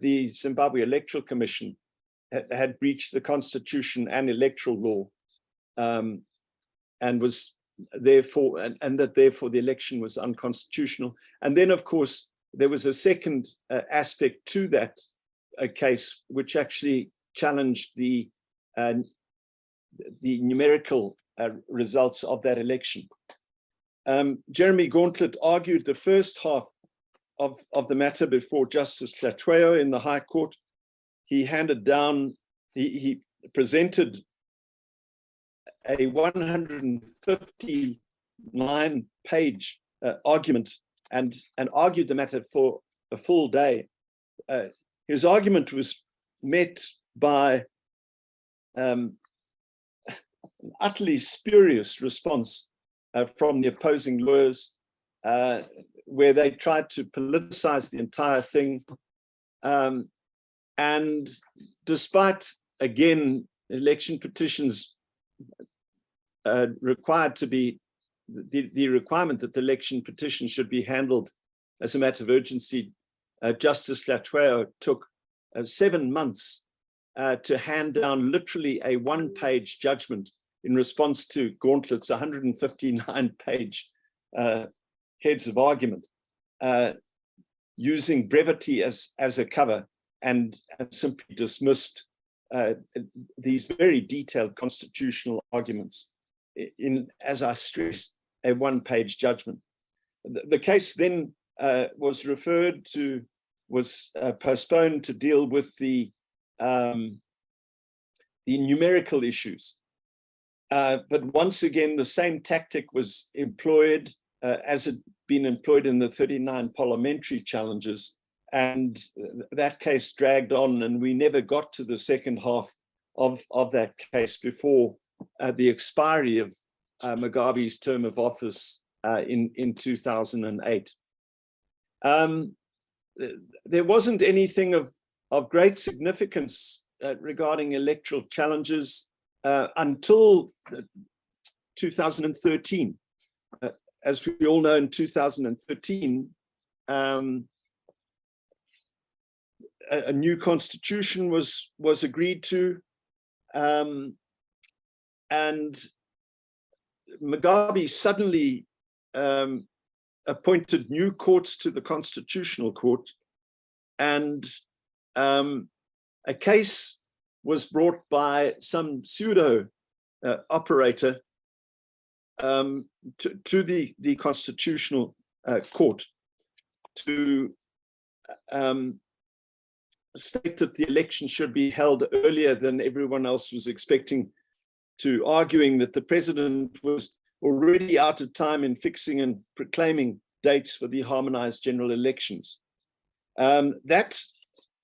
S5: the Zimbabwe Electoral Commission had breached the constitution and electoral law, and was therefore, and that therefore the election was unconstitutional. And then, of course, there was a second aspect to that case, which actually challenged the numerical results of that election. Jeremy Gauntlet argued the first half of the matter before Justice Tlatweyo in the High Court. He handed down, he presented a 159-page argument and argued the matter for a full day. His argument was met by an utterly spurious response from the opposing lawyers, where they tried to politicize the entire thing. And despite, again, election petitions required to be, the requirement that the election petition should be handled as a matter of urgency, Justice Latweo took 7 months to hand down literally a one-page judgment in response to Gauntlet's 159-page heads of argument, using brevity as a cover, and simply dismissed these very detailed constitutional arguments in, as I stress, a one-page judgment. The case then was postponed to deal with the numerical issues. But once again, the same tactic was employed as had been employed in the 39 parliamentary challenges. And that case dragged on, and we never got to the second half of that case before the expiry of Mugabe's term of office in 2008. There wasn't anything of great significance regarding electoral challenges until 2013. As we all know, in 2013, a new constitution was agreed to, and Mugabe suddenly appointed new courts to the Constitutional Court, and a case was brought by some pseudo operator to the Constitutional Court to state that the election should be held earlier than everyone else was expecting, to arguing that the president was already out of time in fixing and proclaiming dates for the harmonized general elections. That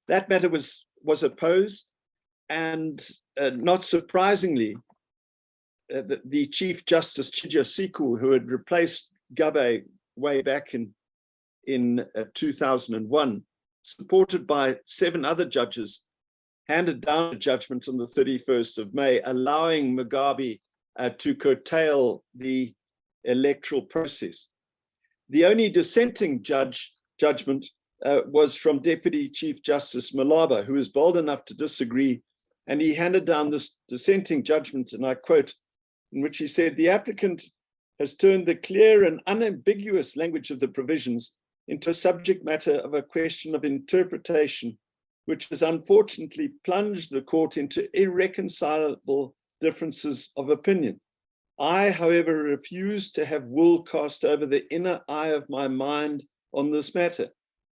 S5: matter was opposed, and not surprisingly, the Chief Justice Chija Siku, who had replaced Gabe way back in 2001, supported by 7 other judges, handed down a judgment on the 31st of May, allowing Mugabe to curtail the electoral process. The only dissenting judgment was from Deputy Chief Justice Malaba, who was bold enough to disagree, and he handed down this dissenting judgment, and I quote, in which he said, "The applicant has turned the clear and unambiguous language of the provisions into a subject matter of a question of interpretation, which has unfortunately plunged the court into irreconcilable differences of opinion. I, however, refuse to have wool cast over the inner eye of my mind on this matter.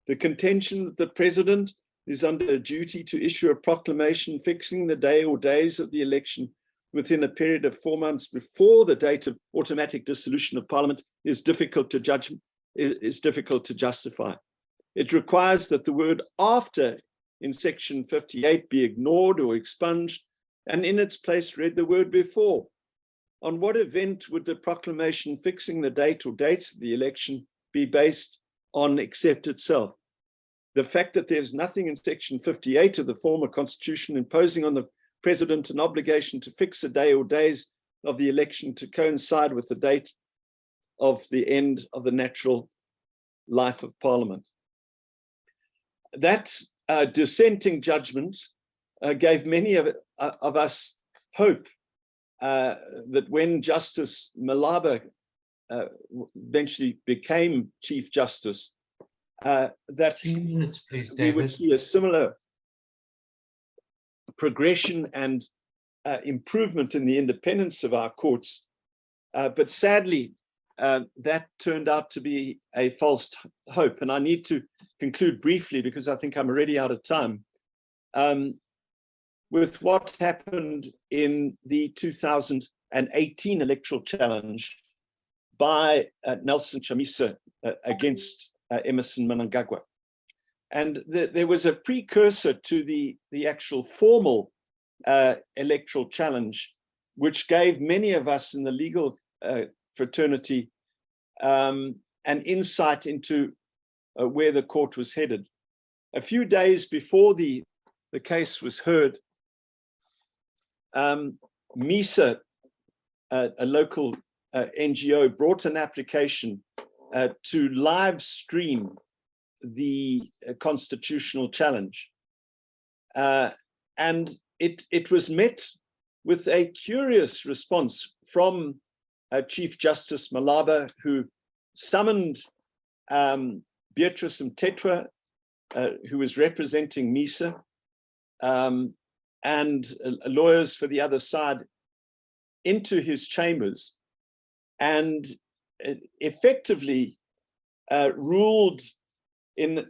S5: The contention that the president is under a duty to issue a proclamation fixing the day or days of the election within a period of 4 months before the date of automatic dissolution of parliament is difficult to judge, is difficult to justify. It requires that the word after in section 58 be ignored or expunged, and in its place read the word before. On what event would the proclamation fixing the date or dates of the election be based on except itself? The fact that there's nothing in section 58 of the former constitution imposing on the president an obligation to fix a day or days of the election to coincide with the date of the end of the natural life of parliament. That dissenting judgment gave many of us hope that when Justice Malaba eventually became Chief Justice, that
S3: minutes, please,
S5: we
S3: David.
S5: would see a similar progression and improvement in the independence of our courts. But sadly, that turned out to be a false hope. And I need to conclude briefly because I think I'm already out of time. With what happened in the 2018 electoral challenge by Nelson Chamisa against Emerson Mnangagwa. And there was a precursor to the actual formal electoral challenge, which gave many of us in the legal fraternity an insight into where the court was headed. A few days before the case was heard, MISA, a local NGO, brought an application to live stream the constitutional challenge. And it was met with a curious response from Chief Justice Malaba, who summoned Beatrice Mtetwa, who was representing MISA, and lawyers for the other side into his chambers, and effectively ruled in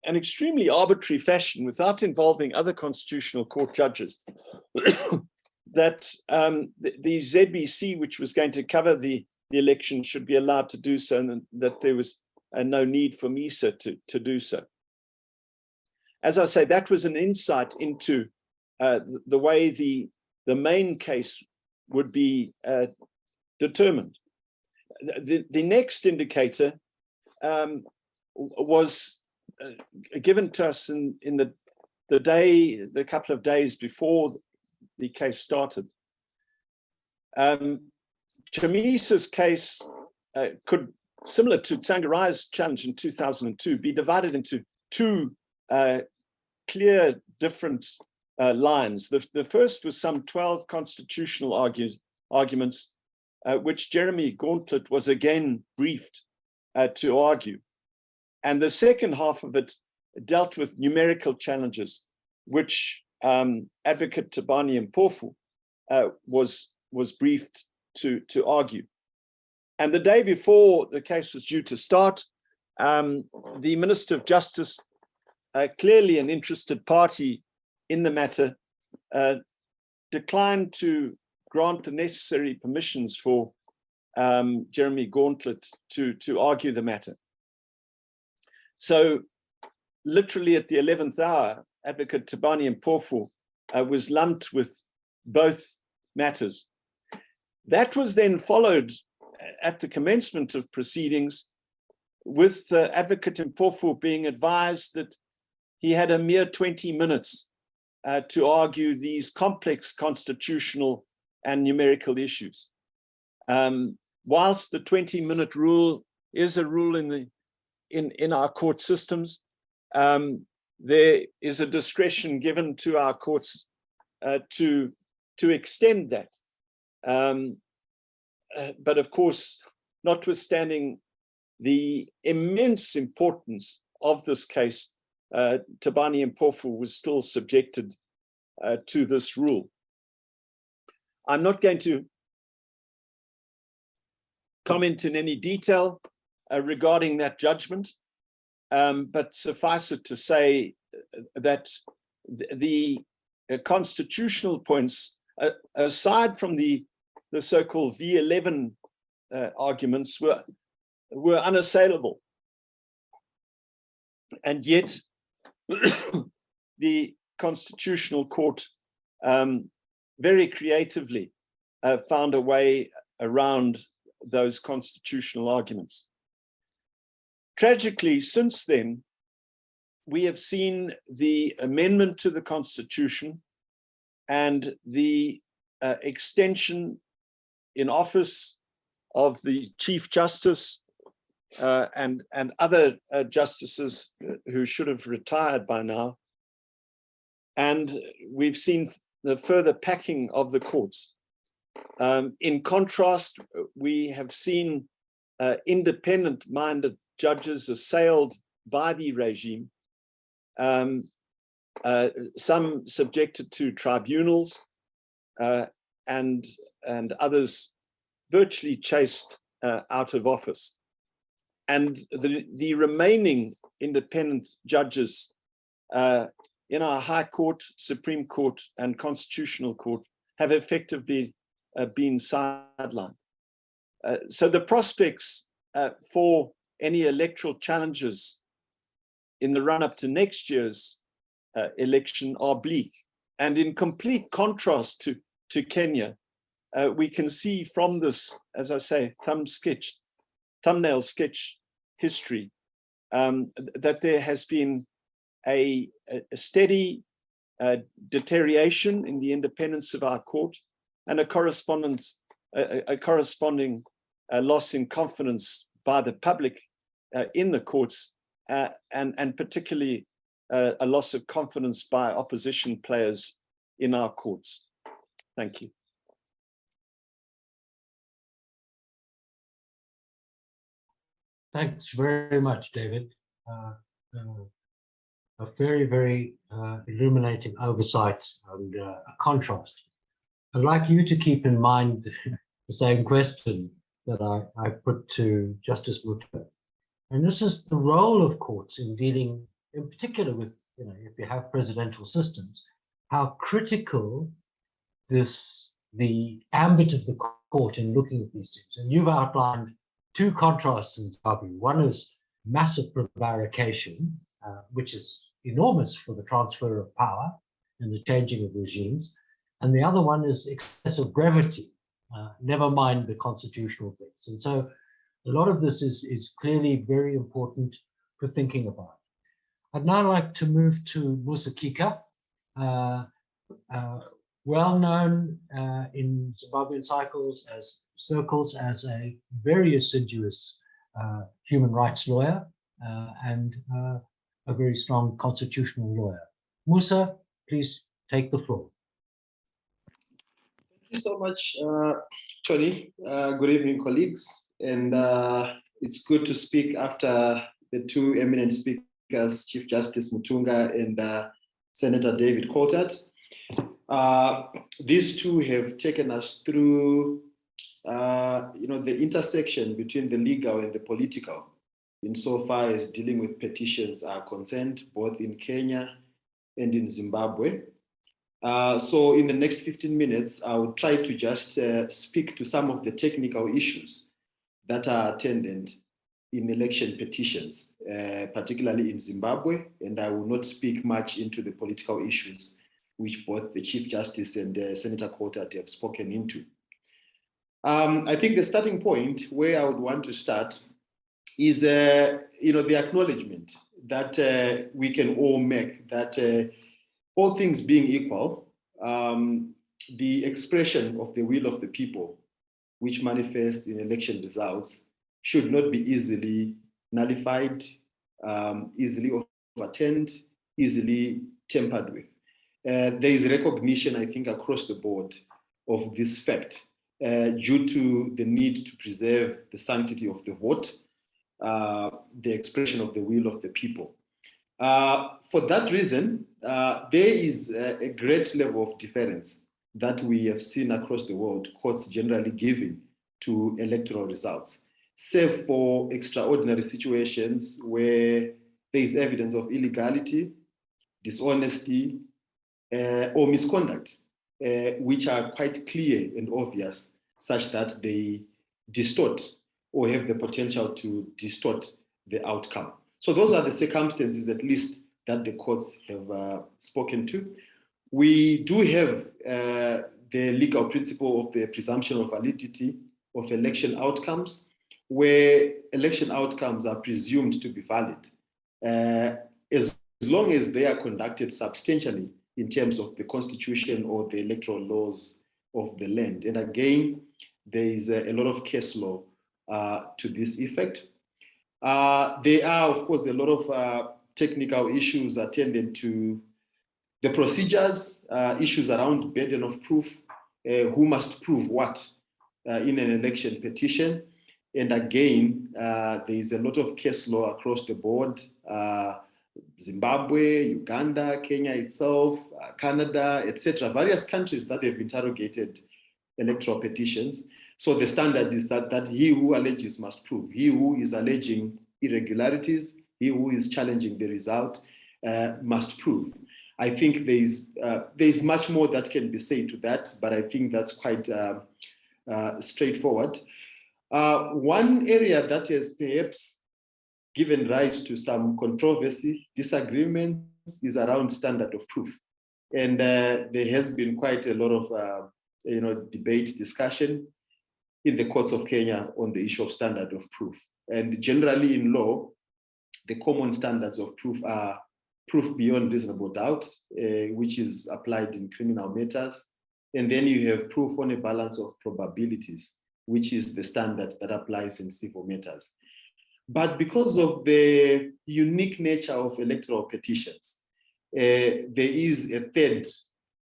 S5: an extremely arbitrary fashion, without involving other constitutional court judges, that the ZBC, which was going to cover the election, should be allowed to do so, and that there was no need for MISA to do so. As I say, that was an insight into the way the main case would be determined. The next indicator was given to us in the couple of days before the case started. Chamisa's case could, similar to Tsangarai's challenge in 2002, be divided into two clear different lines. The first was some 12 constitutional arguments, which Jeremy Gauntlet was again briefed to argue. And the second half of it dealt with numerical challenges, which Advocate Tabani Mpofu was briefed to argue. And the day before the case was due to start, the Minister of Justice, clearly an interested party in the matter, declined to grant the necessary permissions for Jeremy Gauntlet to argue the matter. So literally at the 11th hour, Advocate Tabani Mpofu was lumped with both matters. That was then followed at the commencement of proceedings with Advocate Mpofu being advised that he had a mere 20 minutes to argue these complex constitutional and numerical issues. Whilst the 20-minute rule is a rule in our court systems, there is a discretion given to our courts to extend that. But of course, notwithstanding the immense importance of this case, Tabani Mpofu was still subjected to this rule. I'm not going to comment in any detail regarding that judgment, but suffice it to say that the constitutional points, aside from the so-called V11 arguments, were unassailable. And yet, the Constitutional Court very creatively found a way around those constitutional arguments. Tragically, since then, we have seen the amendment to the Constitution and the extension in office of the Chief Justice and other justices who should have retired by now. And we've seen the further packing of the courts. In contrast, we have seen independent-minded judges assailed by the regime, some subjected to tribunals, and others virtually chased out of office. And the remaining independent judges in our High Court, Supreme Court, and Constitutional Court have effectively been sidelined. So the prospects for any electoral challenges in the run-up to next year's election are bleak. And in complete contrast to Kenya, we can see from this, as I say, thumbnail sketch history, that there has been a steady deterioration in the independence of our court, and a corresponding loss in confidence by the public in the courts, and particularly a loss of confidence by opposition players in our courts. Thank you.
S3: Thanks very much, David. A very, very illuminating oversight and a contrast. I'd like you to keep in mind the same question that I put to Justice Mutua. And this is the role of courts in dealing, in particular with, if you have presidential systems, how critical the ambit of the court in looking at these things. And you've outlined two contrasts in Zimbabwe. One is massive prevarication, which is enormous for the transfer of power and the changing of regimes. And the other one is excessive brevity, never mind the constitutional things. And so a lot of this is clearly very important for thinking about. I'd now like to move to Musa Kika, well known in Zimbabwean circles as a very assiduous human rights lawyer and a very strong constitutional lawyer. Musa, please take the floor.
S6: Thank you so much, Tony. Good evening, colleagues. And it's good to speak after the two eminent speakers, Chief Justice Mutunga and Senator David Coulthard. These two have taken us through, the intersection between the legal and the political, insofar as dealing with petitions are concerned, both in Kenya and in Zimbabwe. So in the next 15 minutes, I will try to just speak to some of the technical issues that are attendant in election petitions, particularly in Zimbabwe, and I will not speak much into the political issues which both the Chief Justice and Senator Coulthard have spoken into. I think the starting point where I would want to start is, the acknowledgement that we can all make that all things being equal, the expression of the will of the people, which manifests in election results, should not be easily nullified, easily overturned, easily tampered with. There is recognition, I think, across the board of this fact due to the need to preserve the sanctity of the vote, the expression of the will of the people. For that reason, there is a great level of deference that we have seen across the world, courts generally giving to electoral results, save for extraordinary situations where there is evidence of illegality, dishonesty, or misconduct, which are quite clear and obvious, such that they distort or have the potential to distort the outcome. So those are the circumstances, at least, that the courts have spoken to. We do have the legal principle of the presumption of validity of election outcomes, where election outcomes are presumed to be valid, as long as they are conducted substantially in terms of the constitution or the electoral laws of the land. And again, there is a lot of case law to this effect. There are, of course, a lot of technical issues attendant to the procedures, issues around burden of proof, who must prove what in an election petition. And again, there is a lot of case law across the board, Zimbabwe, Uganda, Kenya itself, Canada, etc., various countries that have interrogated electoral petitions. So the standard is that he who alleges must prove. He who is alleging irregularities, he who is challenging the result must prove. I think there is much more that can be said to that, but I think that's quite straightforward. One area that has perhaps given rise to some controversy, disagreements, is around standard of proof. And there has been quite a lot of debate, discussion in the courts of Kenya on the issue of standard of proof. And generally in law, the common standards of proof are proof beyond reasonable doubt, which is applied in criminal matters. And then you have proof on a balance of probabilities, which is the standard that applies in civil matters. But because of the unique nature of electoral petitions, there is a third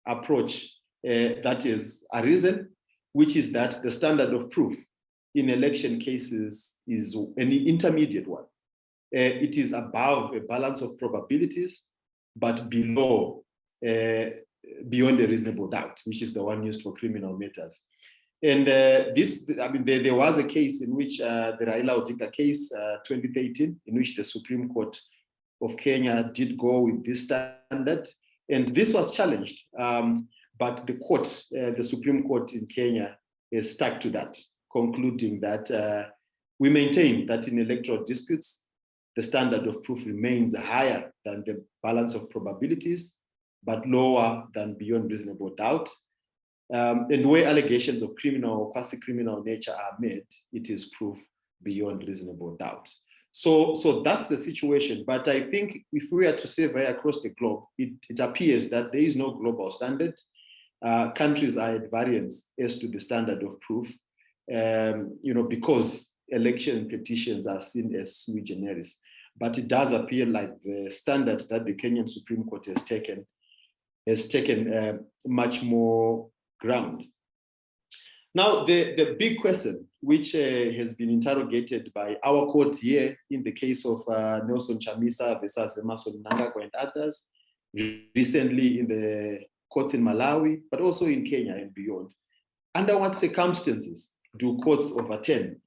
S6: approach that is arisen, which is that the standard of proof in election cases is an intermediate one. It is above a balance of probabilities, but below, beyond a reasonable doubt, which is the one used for criminal matters. And there was a case in which the Raila Odinga case, 2013, in which the Supreme Court of Kenya did go with this standard. And this was challenged, but the court, the Supreme Court in Kenya, is stuck to that, concluding that we maintain that in electoral disputes, the standard of proof remains higher than the balance of probabilities, but lower than beyond reasonable doubt. And where allegations of criminal or quasi-criminal nature are made, it is proof beyond reasonable doubt. So that's the situation. But I think if we are to survey across the globe, it appears that there is no global standard. Countries are at variance as to the standard of proof, because election petitions are seen as sui generis. But it does appear like the standard that the Kenyan Supreme Court has taken much more ground. Now, the big question, which has been interrogated by our court here in the case of Nelson Chamisa versus Emmerson Mnangagwa and others, recently in the courts in Malawi, but also in Kenya and beyond. Under what circumstances do courts overturn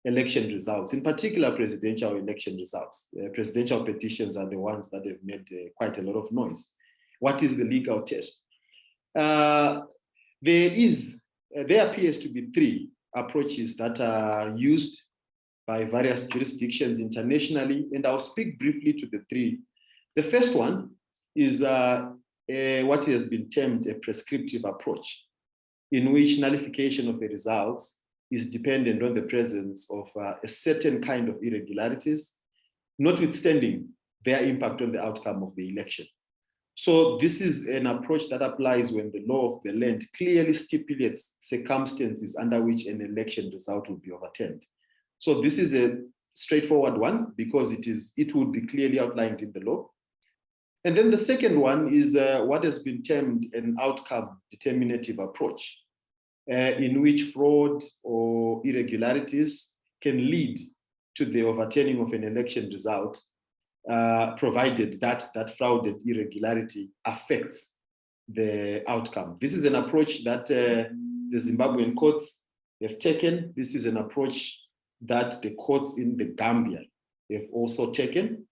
S6: election results, in particular presidential election results? Presidential petitions are the ones that have made quite a lot of noise. What is the legal test? There appears to be three approaches that are used by various jurisdictions internationally, and I'll speak briefly to the three. The first one is what has been termed a prescriptive approach, in which nullification of the results is dependent on the presence of a certain kind of irregularities, notwithstanding their impact on the outcome of the election. So this is an approach that applies when the law of the land clearly stipulates circumstances under which an election result will be overturned. So this is a straightforward one because it would be clearly outlined in the law. And then the second one is what has been termed an outcome determinative approach, in which fraud or irregularities can lead to the overturning of an election result, provided that that frauded irregularity affects the outcome. This is an approach that the Zimbabwean courts have taken. This is an approach that the courts in the Gambia have also taken.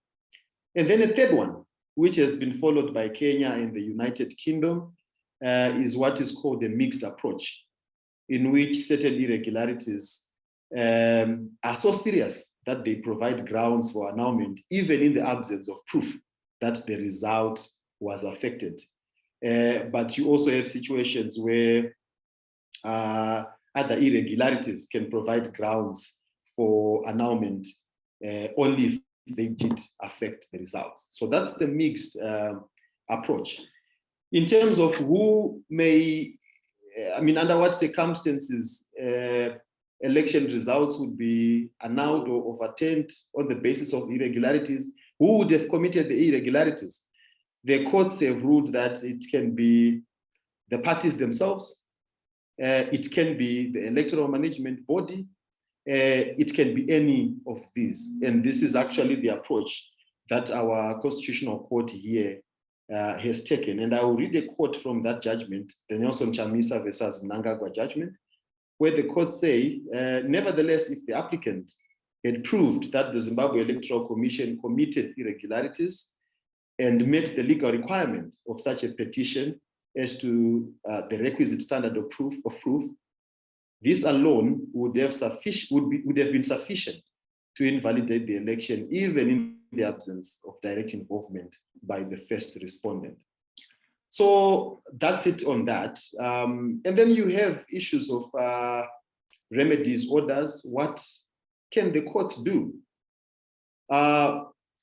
S6: And then a third one, which has been followed by Kenya and the United Kingdom, is what is called a mixed approach, in which certain irregularities are so serious that they provide grounds for annulment, even in the absence of proof that the result was affected. But you also have situations where other irregularities can provide grounds for annulment only if they did affect the results. So that's the mixed approach. In terms of who may, under what circumstances election results would be annulled or overturned on the basis of irregularities, who would have committed the irregularities? The courts have ruled that it can be the parties themselves, it can be the electoral management body, it can be any of these. And this is actually the approach that our constitutional court here has taken. And I will read a quote from that judgment, the Nelson Chamisa versus Mnangagwa judgment, where the court say, nevertheless, if the applicant had proved that the Zimbabwe Electoral Commission committed irregularities and met the legal requirement of such a petition as to the requisite standard of proof, this alone would have been sufficient to invalidate the election, even in the absence of direct involvement by the first respondent. So that's it on that. And then you have issues of remedies, orders. What can the courts do?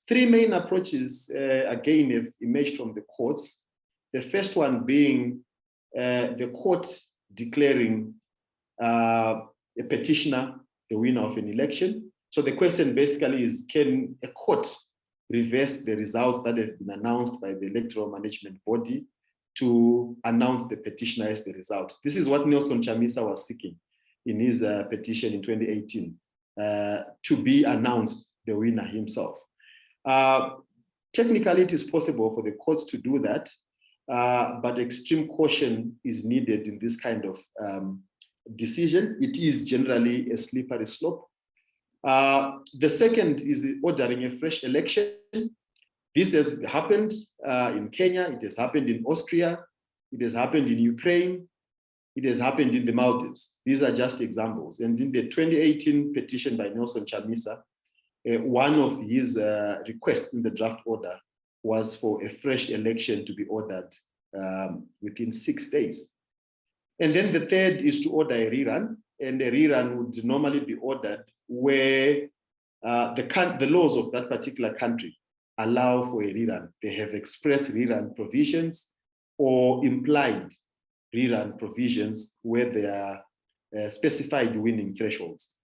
S6: Three main approaches, again, have emerged from the courts. The first one being the court declaring a petitioner the winner of an election. So the question basically is, can a court reverse the results that have been announced by the electoral management body to announce the petitioner as the result? This is what Nelson Chamisa was seeking in his petition in 2018, to be announced the winner himself. Technically, it is possible for the courts to do that, but extreme caution is needed in this kind of decision. It is generally a slippery slope. The second is ordering a fresh election. This has happened in Kenya, it has happened in Austria, it has happened in Ukraine, it has happened in the Maldives. These are just examples. And in the 2018 petition by Nelson Chamisa, one of his requests in the draft order was for a fresh election to be ordered within 6 days. And then the third is to order a rerun, and a rerun would normally be ordered where the laws of that particular country allow for a rerun. They have express rerun provisions or implied rerun provisions where there are specified winning thresholds.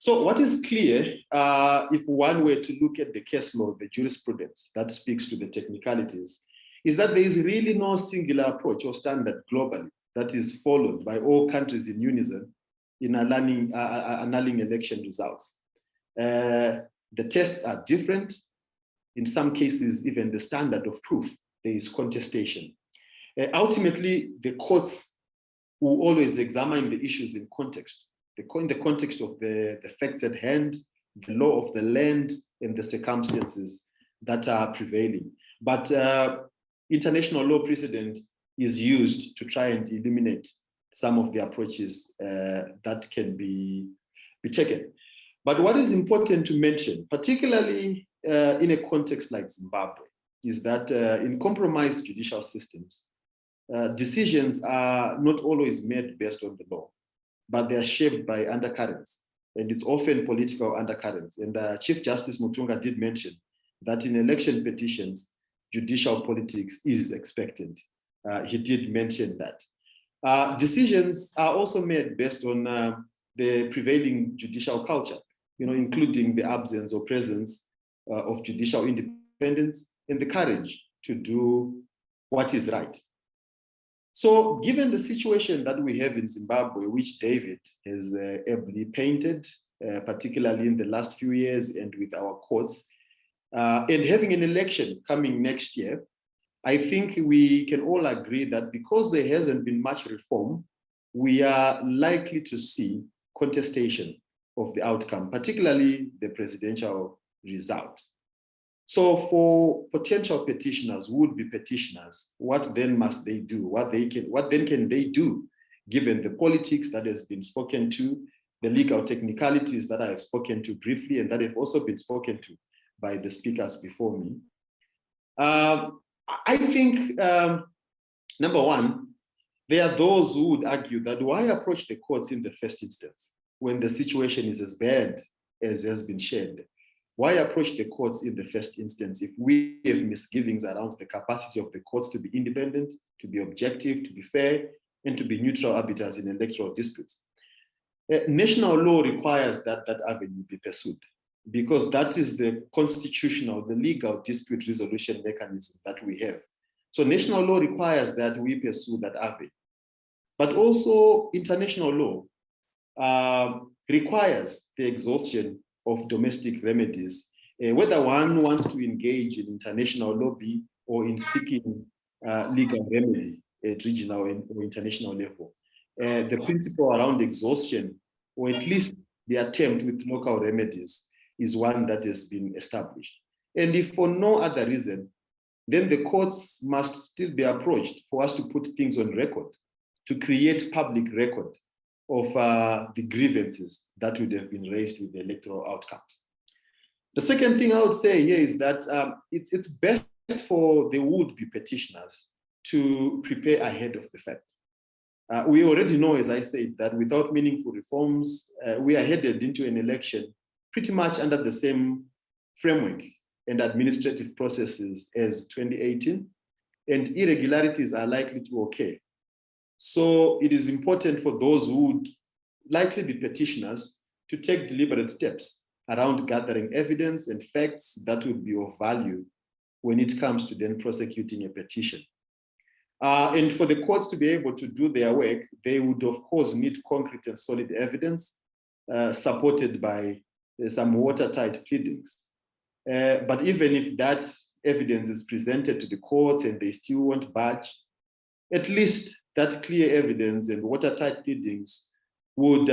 S6: So what is clear, if one were to look at the case law, the jurisprudence that speaks to the technicalities, is that there is really no singular approach or standard globally that is followed by all countries in unison in annulling election results. The tests are different. In some cases, even the standard of proof, there is contestation. Ultimately, the courts will always examine the issues in context, in the context of the facts at hand, the law of the land, and the circumstances that are prevailing. But international law precedent is used to try and eliminate some of the approaches that can be taken. But what is important to mention, particularly in a context like Zimbabwe, is that in compromised judicial systems, decisions are not always made based on the law, but they are shaped by undercurrents, and it's often political undercurrents. And Chief Justice Mutunga did mention that in election petitions, judicial politics is expected. He did mention that. Decisions are also made based on the prevailing judicial culture, including the absence or presence of judicial independence and the courage to do what is right. So given the situation that we have in Zimbabwe, which David has ably painted, particularly in the last few years and with our courts, and having an election coming next year, I think we can all agree that because there hasn't been much reform, we are likely to see contestation of the outcome, particularly the presidential result. So for potential petitioners, would-be petitioners, what then must they do? What then can they do, given the politics that has been spoken to, the legal technicalities that I have spoken to briefly, and that have also been spoken to by the speakers before me? I think, number one, there are those who would argue that why approach the courts in the first instance when the situation is as bad as has been shared? Why approach the courts in the first instance if we have misgivings around the capacity of the courts to be independent, to be objective, to be fair, and to be neutral arbiters in electoral disputes? National law requires that that avenue be pursued, because that is the constitutional, the legal dispute resolution mechanism that we have. So national law requires that we pursue that avenue. But also international law requires the exhaustion of domestic remedies, whether one wants to engage in international lobby or in seeking legal remedy at regional or international level. The principle around exhaustion, or at least the attempt with local remedies, is one that has been established. And if for no other reason, then the courts must still be approached for us to put things on record, to create public record of the grievances that would have been raised with the electoral outcomes. The second thing I would say here is that it's best for the would-be petitioners to prepare ahead of the fact. We already know, as I said, that without meaningful reforms, we are headed into an election pretty much under the same framework and administrative processes as 2018, and irregularities are likely to occur. So it is important for those who would likely be petitioners to take deliberate steps around gathering evidence and facts that would be of value when it comes to then prosecuting a petition. And for the courts to be able to do their work, they would of course need concrete and solid evidence supported by some watertight pleadings. But even if that evidence is presented to the courts and they still won't budge, at least that clear evidence and watertight pleadings would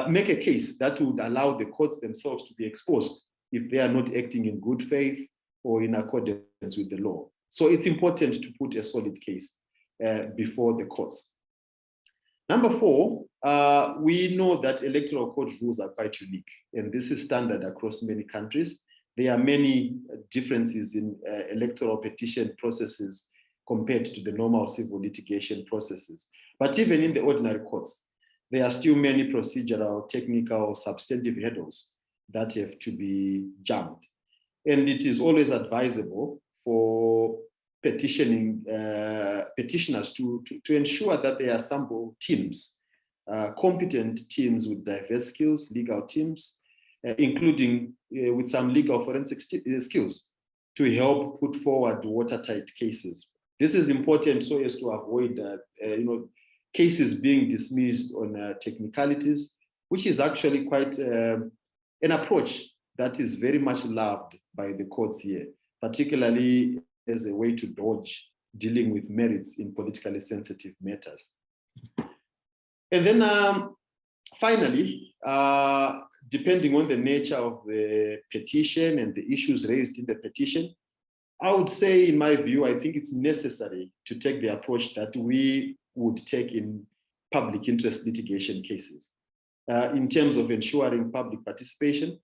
S6: make a case that would allow the courts themselves to be exposed if they are not acting in good faith or in accordance with the law. So it's important to put a solid case before the courts. Number 4, we know that electoral court rules are quite unique, and this is standard across many countries. There are many differences in electoral petition processes compared to the normal civil litigation processes. But even in the ordinary courts, there are still many procedural, technical, substantive hurdles that have to be jumped. And it is always advisable for petitioners to ensure that they assemble teams, competent teams with diverse skills, legal teams, including with some legal forensic skills to help put forward watertight cases. This is important so as to avoid cases being dismissed on technicalities, which is actually quite an approach that is very much loved by the courts here, particularly as a way to dodge dealing with merits in politically sensitive matters. And then finally, depending on the nature of the petition and the issues raised in the petition, I would say, in my view, I think it's necessary to take the approach that we would take in public interest litigation cases, in terms of ensuring public participation,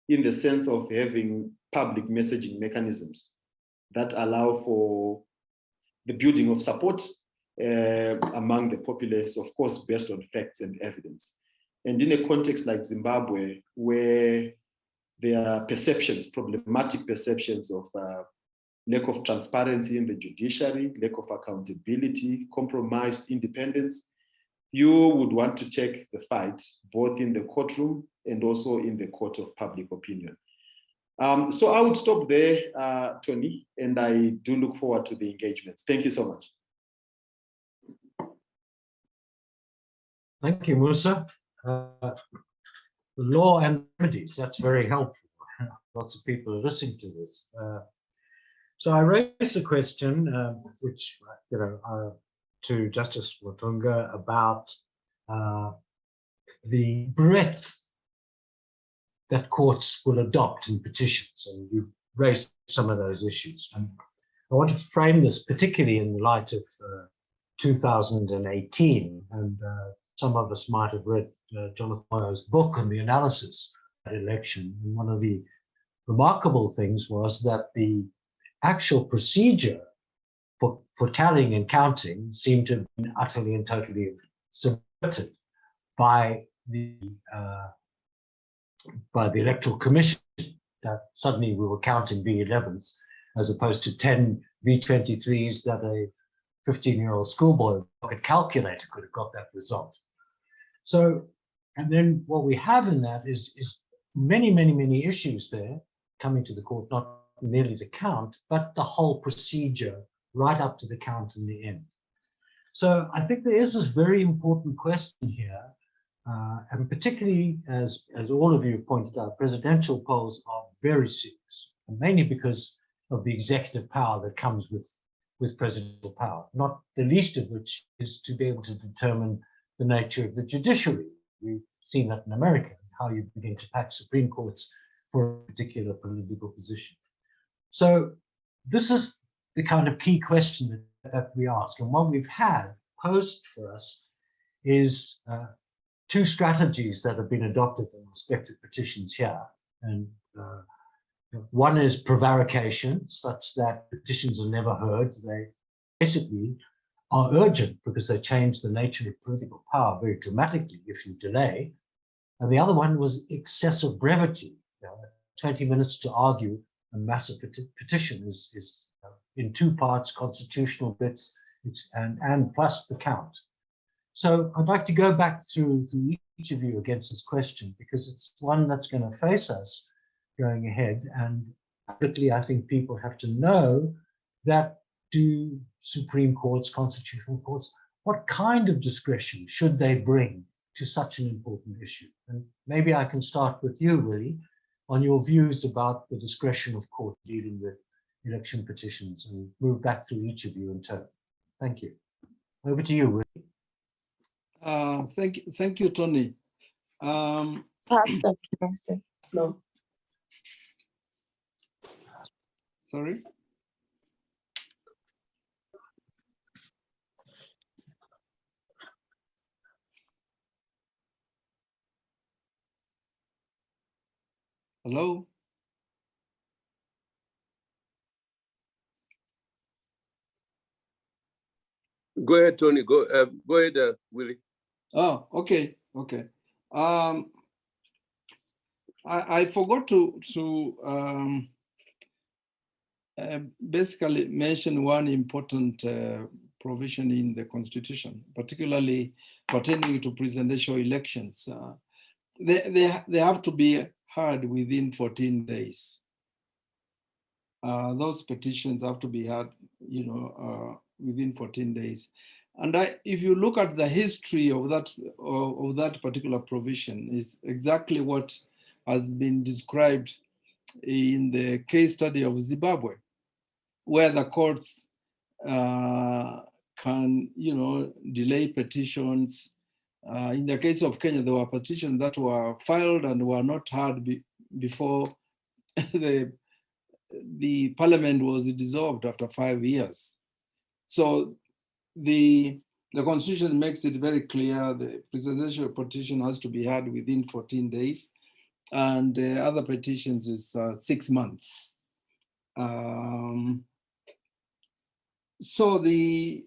S6: in the sense of having public messaging mechanisms that allow for the building of support among the populace, of course, based on facts and evidence. And in a context like Zimbabwe, where there are perceptions, problematic perceptions of lack of transparency in the judiciary, lack of accountability, compromised independence, you would want to take the fight both in the courtroom and also in the court of public opinion. So I would stop there, Tony, and I do look forward to the engagements. Thank you so much.
S3: Thank you, Musa. Law and remedies, that's very helpful. Lots of people are listening to this. So I raised a question, which, to Justice Watunga about the breadth that courts will adopt in petitions, and you raised some of those issues. And I want to frame this particularly in light of 2018, and some of us might have read Jonathan Moyo's book on the analysis of that election. And one of the remarkable things was that the actual procedure for tallying and counting seemed to have been utterly and totally subverted by the Electoral Commission, that suddenly we were counting V11s as opposed to 10 V23s that a 15-year-old schoolboy pocket calculator could have got that result. So, and then what we have in that is many, many, many issues there coming to the court, not merely the count, but the whole procedure right up to the count in the end. So I think there is this very important question here, and particularly as all of you have pointed out, presidential polls are very serious, and mainly because of the executive power that comes with presidential power, not the least of which is to be able to determine the nature of the judiciary. We've seen that in America, how you begin to pack Supreme Courts for a particular political position. So this is the kind of key question that we ask. And what we've had posed for us is two strategies that have been adopted in respect of petitions here. And one is prevarication, such that petitions are never heard. They basically are urgent because they change the nature of political power very dramatically if you delay. And the other one was excessive brevity. 20 minutes to argue a massive petition is in two parts, constitutional bits, and plus the count. So I'd like to go back through each of you against this question, because it's one that's going to face us going ahead. And quickly, I think people have to know that do Supreme Courts, constitutional courts, what kind of discretion should they bring to such an important issue? And maybe I can start with you, Willie, on your views about the discretion of court dealing with election petitions, and move back through each of you in turn. Thank you. Over to you, Willie.
S4: Thank you, Tony.
S7: No.
S4: Sorry? Hello?
S2: Go ahead, Tony. Go ahead, Willie.
S4: Oh, okay. I forgot to basically mention one important provision in the Constitution, particularly pertaining to presidential elections. They have to be heard within 14 days. Those petitions have to be heard, within 14 days. And if you look at the history of that particular provision, is exactly what has been described in the case study of Zimbabwe, where the courts can, delay petitions. In the case of Kenya, there were petitions that were filed and were not heard before the parliament was dissolved after 5 years. So the Constitution makes it very clear the presidential petition has to be heard within 14 days, and other petitions is 6 months. So the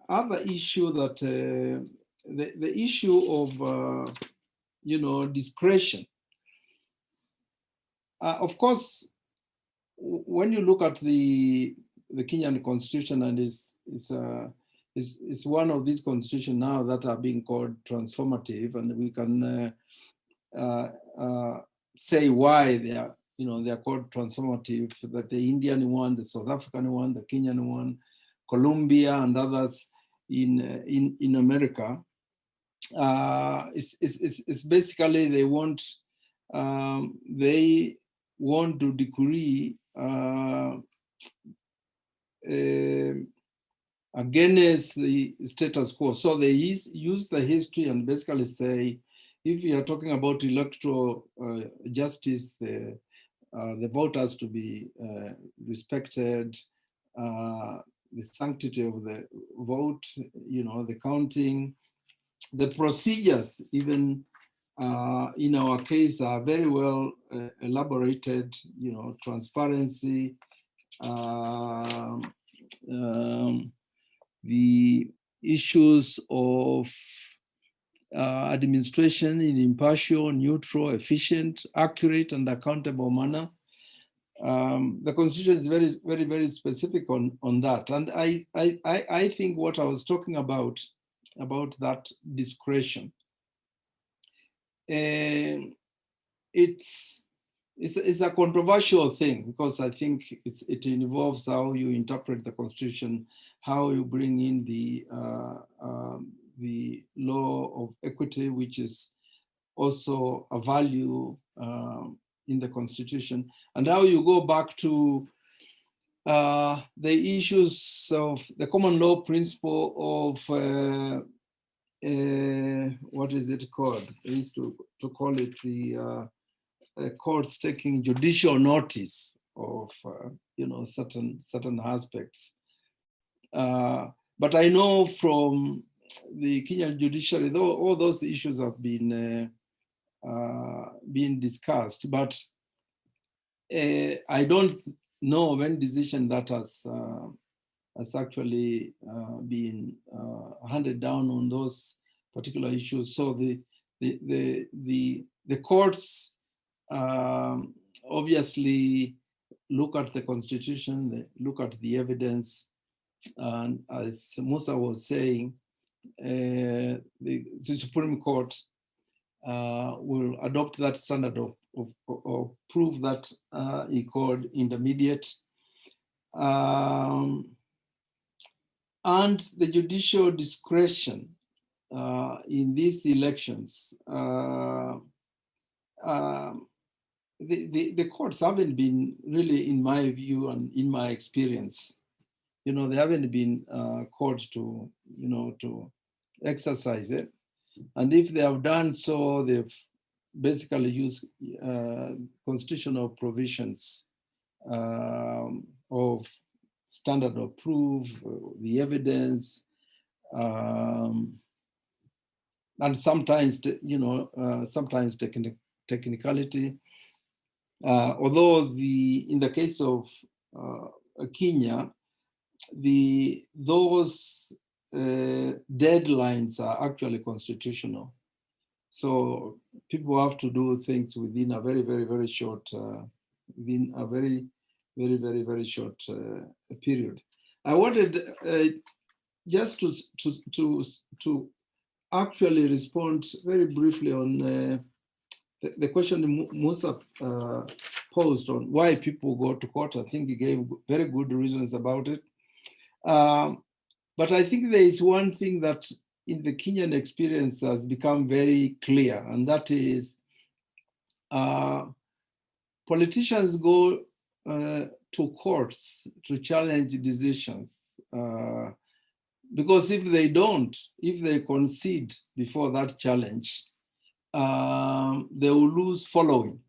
S4: other issue that the issue of discretion. Of course, when you look at the Kenyan Constitution, and is one of these constitutions now that are being called transformative, and we can say why they are called transformative. That the Indian one, the South African one, the Kenyan one, Colombia, and others in America. It's basically they want to decree against the status quo. So they use the history and basically say, if you are talking about electoral justice, the vote has to be respected, the sanctity of the vote, the counting, the procedures, even in our case, are very well elaborated, transparency, the issues of administration in impartial, neutral, efficient, accurate, and accountable manner. The Constitution is very, very, very specific on that. And I think what I was talking about that discretion, it's a controversial thing, because I think it involves how you interpret the Constitution, how you bring in the law of equity, which is also a value in the Constitution, and how you go back to the issues of the common law principle of what is it called? I used to call it the courts taking judicial notice of certain aspects. But I know from the Kenyan judiciary, though all those issues have been discussed, but I don't know of any decision that has actually been handed down on those particular issues. So the courts obviously look at the constitution, they look at the evidence, and as Musa was saying, the Supreme Court will adopt that standard of proof that he called intermediate. And the judicial discretion in these elections, the courts haven't been really, in my view and in my experience, they haven't been called to, to exercise it. And if they have done so, they've basically used constitutional provisions of standard of proof, the evidence, and sometimes, sometimes technicality. Although in the case of Kenya, those deadlines are actually constitutional. So people have to do things within a very, very, very short, within a very, very, very, very short period. I wanted just to actually respond very briefly on the question Musa posed on why people go to court. I think he gave very good reasons about it. But I think there is one thing that in the Kenyan experience has become very clear, and that is politicians go to courts to challenge decisions because if they concede before that challenge, they will lose following.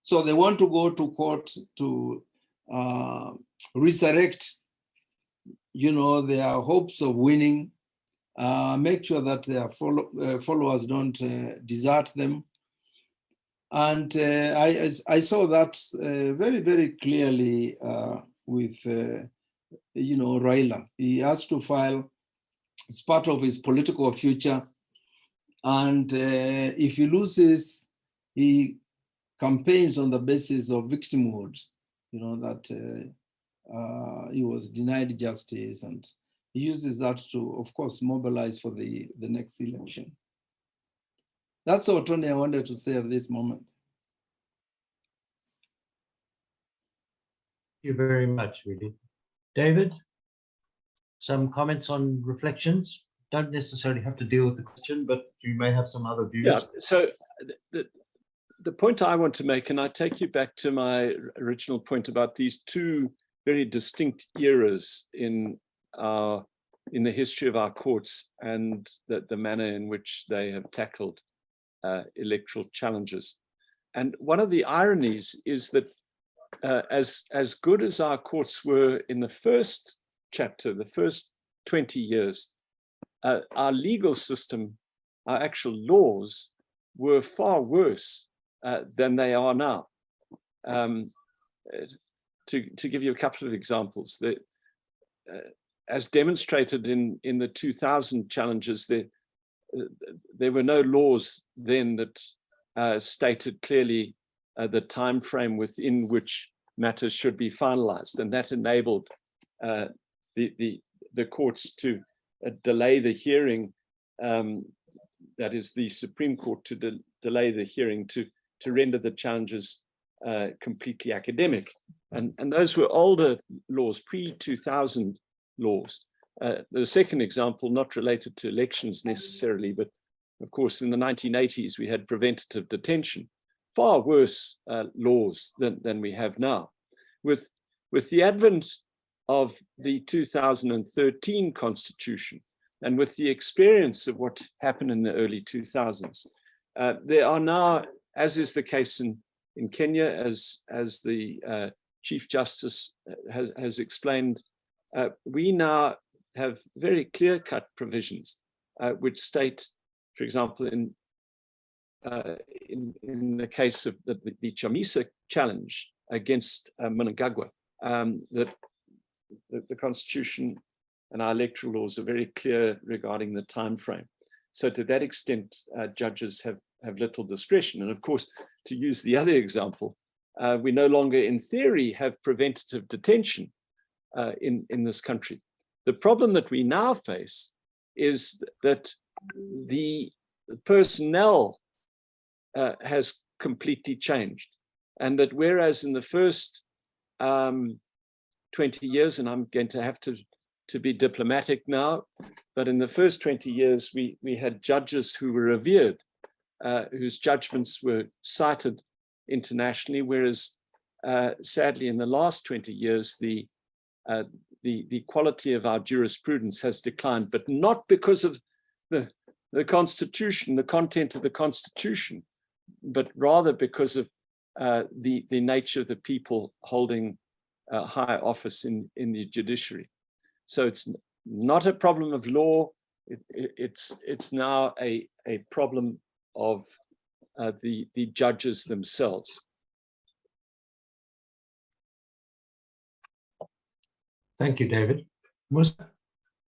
S4: So they want to go to court to resurrect, their hopes of winning, make sure that their followers don't desert them. And I saw that very, very clearly with, Raila. He has to file, it's part of his political future. And if he loses, he campaigns on the basis of victimhood, that he was denied justice, and he uses that to, of course, mobilize for the next election. That's all, Tony, I wanted to say at this moment.
S3: Thank you very much, Willie. David, some comments on reflections? Don't necessarily have to deal with the question, but you may have some other views.
S5: Yeah, so the point I want to make, and I take you back to my original point about these two very distinct eras in the history of our courts and the manner in which they have tackled electoral challenges. And one of the ironies is that as good as our courts were in the first chapter, the first 20 years, our legal system, our actual laws were far worse than they are now. To give you a couple of examples, as demonstrated in the 2000 challenges, there were no laws then that stated clearly the time frame within which matters should be finalized, and that enabled the courts to delay the hearing, that is the Supreme Court to delay the hearing to render the challenges completely academic. And those were older laws, pre-2000 laws. The second example, not related to elections necessarily, but of course in the 1980s we had preventative detention, far worse laws than we have now. With the advent of the 2013 Constitution, and with the experience of what happened in the early 2000s, there are now, as is the case in Kenya, as the Chief Justice has explained, we now have very clear-cut provisions which state, for example, in the case of the Chamisa challenge against Mnangagwa, that the Constitution and our electoral laws are very clear regarding the time frame. So to that extent, judges have little discretion. And of course, to use the other example, we no longer, in theory, have preventative detention in this country. The problem that we now face is that the personnel has completely changed. And that whereas in the first 20 years, and I'm going to have to be diplomatic now, but in the first 20 years, we had judges who were revered, whose judgments were cited internationally, whereas sadly in the last 20 years, the quality of our jurisprudence has declined, but not because of the Constitution, the content of the Constitution, but rather because of the nature of the people holding high office in the judiciary. So it's not a problem of law. It's now a problem of the judges themselves.
S3: Thank you, David. Musa,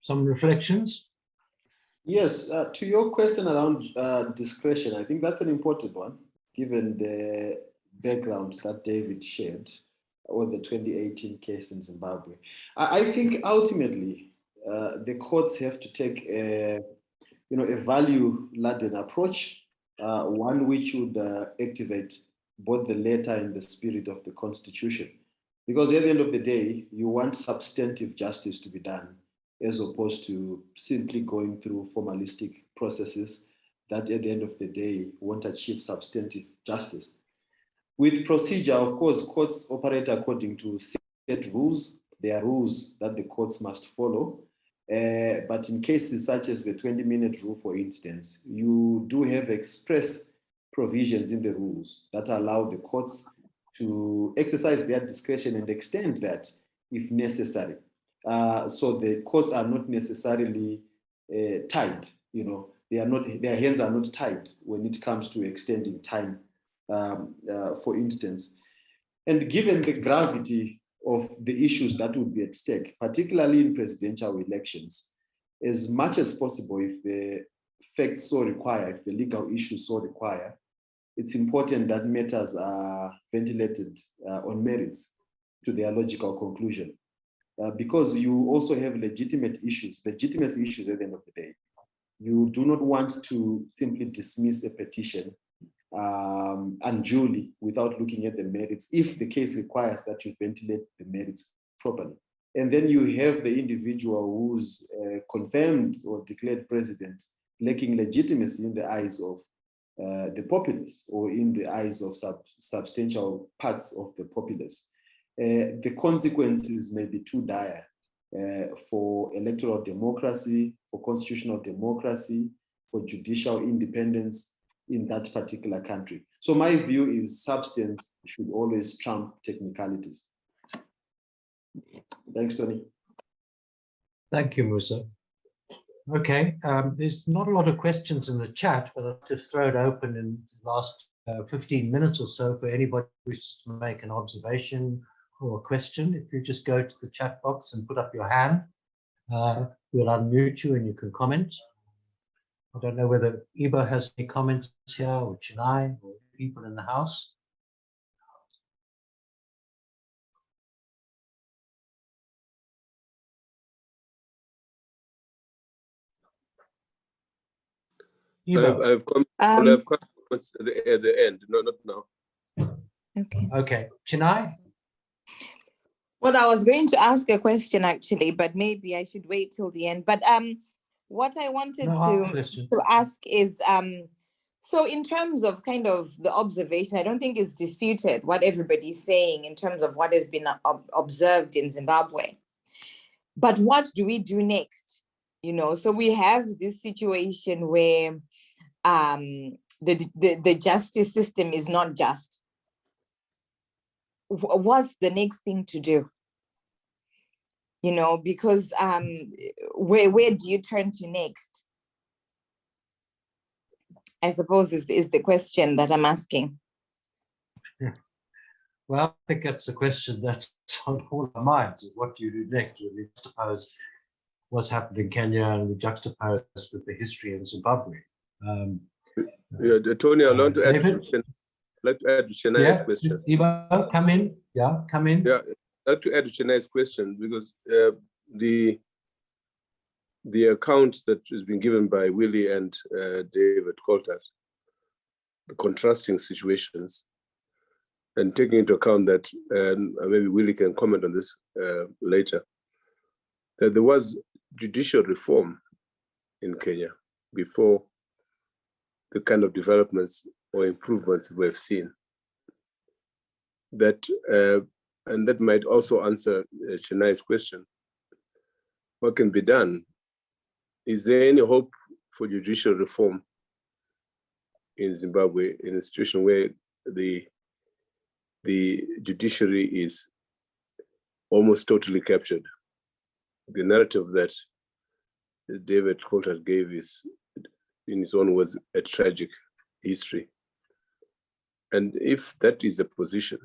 S3: some reflections?
S6: Yes, to your question around discretion, I think that's an important one, given the background that David shared on the 2018 case in Zimbabwe. I think ultimately the courts have to take a value-laden approach, one which would activate both the letter and the spirit of the Constitution. Because at the end of the day, you want substantive justice to be done, as opposed to simply going through formalistic processes that at the end of the day won't achieve substantive justice. With procedure, of course, courts operate according to set rules. There are rules that the courts must follow. But in cases such as the 20-minute rule, for instance, you do have express provisions in the rules that allow the courts to exercise their discretion and extend that if necessary. So the courts are not necessarily tied, their hands are not tied when it comes to extending time, for instance. And given the gravity of the issues that would be at stake, particularly in presidential elections, as much as possible, if the facts so require, if the legal issues so require, it's important that matters are ventilated on merits to their logical conclusion. Because you also have legitimacy issues at the end of the day. You do not want to simply dismiss a petition unduly without looking at the merits, if the case requires that you ventilate the merits properly. And then you have the individual who's confirmed or declared president lacking legitimacy in the eyes of the populace, or in the eyes of substantial parts of the populace. The consequences may be too dire for electoral democracy, for constitutional democracy, for judicial independence in that particular country. So my view is substance should always trump technicalities. Thanks, Tony.
S3: Thank you, Musa. Okay, there's not a lot of questions in the chat, but I'll just throw it open in the last 15 minutes or so for anybody who wishes to make an observation or a question. If you just go to the chat box and put up your hand, we'll unmute you and you can comment. I don't know whether Iba has any comments here, or Chinai, or people in the house.
S2: I have comments at the end, no, not now.
S3: Okay, Chinai?
S7: Well, I was going to ask a question actually, but maybe I should wait till the end. But what I wanted to ask is, so in terms of kind of the observation, I don't think it's disputed what everybody's saying in terms of what has been observed in Zimbabwe. But what do we do next? So we have this situation where the justice system is not just. What's the next thing to do? Because where do you turn to next? I suppose is the question that I'm asking.
S3: Well, I think that's the question that's on all our minds. Is what do you do next? We juxtapose what's happened in Kenya and we juxtapose with the history in Zimbabwe.
S2: Tony, I'd like to add
S3: David?
S2: to Chenaya's question.
S3: Ivo, come in. Yeah, come in.
S2: Yeah, I'd like to add to Chenaya's question because the account that has been given by Willie and David Coulthard, the contrasting situations, and taking into account that, maybe Willie can comment on this later, that there was judicial reform in Kenya before the kind of developments or improvements we have seen. That and that might also answer Chenaya's question. What can be done? Is there any hope for judicial reform in Zimbabwe in a situation where the judiciary is almost totally captured? The narrative that David Coulthard gave is, in his own words, a tragic history. And if that is the position,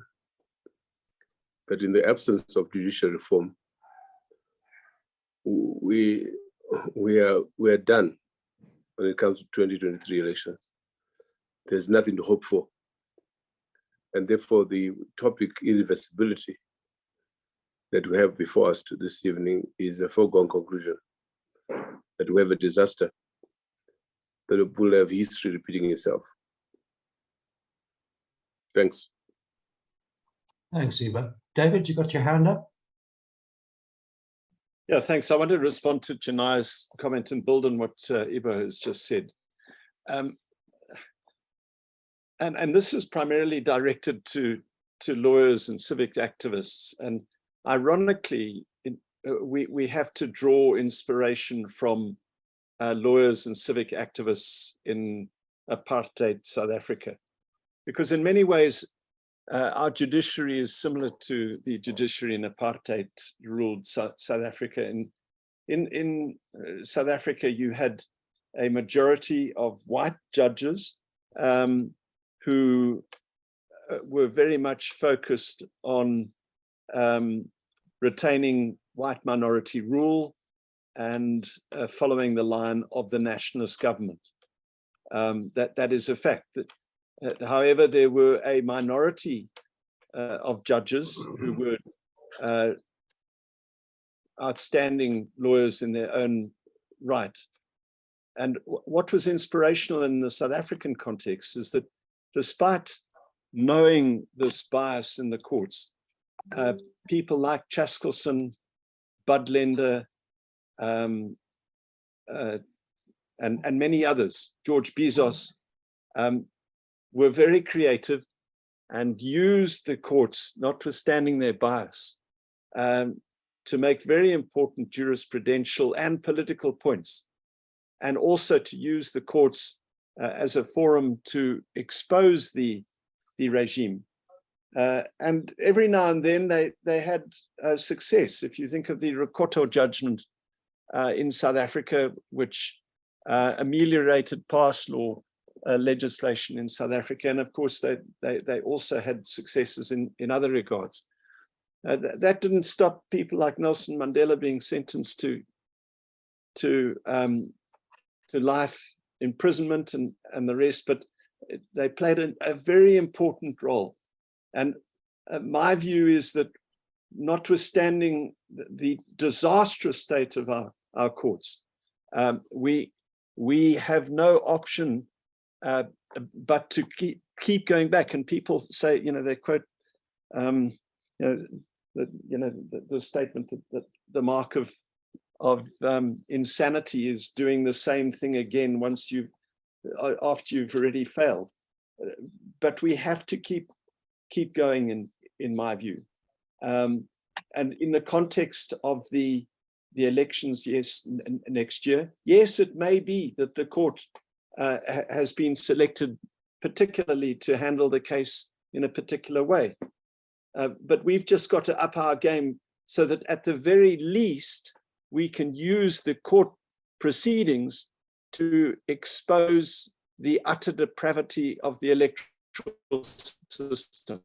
S2: that in the absence of judicial reform, we are done when it comes to 2023 elections. There's nothing to hope for. And therefore, the topic irreversibility that we have before us this evening is a foregone conclusion, that we have a disaster that will have history repeating itself. Thanks.
S3: Thanks, Ivo. David, you got your hand up?
S5: Yeah, thanks. I want to respond to Chenaya's comment and build on what Ivo has just said. And this is primarily directed to lawyers and civic activists. And ironically, we have to draw inspiration from lawyers and civic activists in apartheid South Africa, because in many ways, our judiciary is similar to the judiciary in apartheid ruled South Africa. In South Africa, you had a majority of white judges who were very much focused on retaining white minority rule and following the line of the nationalist government. That is a fact. However, there were a minority of judges who were outstanding lawyers in their own right. And what was inspirational in the South African context is that despite knowing this bias in the courts, people like Chaskelson, Budlender, and many others, George Bezos, were very creative and used the courts, notwithstanding their bias, to make very important jurisprudential and political points, and also to use the courts as a forum to expose the regime. And every now and then they had success. If you think of the Rokoto judgment in South Africa, which ameliorated past law legislation in South Africa, and of course they also had successes in other regards. That didn't stop people like Nelson Mandela being sentenced to life imprisonment and the rest, but they played a very important role. And my view is that notwithstanding the disastrous state of our courts, we have no option but to keep going back. And people say, they quote, the statement that the mark of insanity is doing the same thing again after you've already failed. But we have to keep going, in my view. And in the context of the elections, yes, next year, yes, it may be that the court has been selected particularly to handle the case in a particular way. But we've just got to up our game so that at the very least, we can use the court proceedings to expose the utter depravity of the electoral system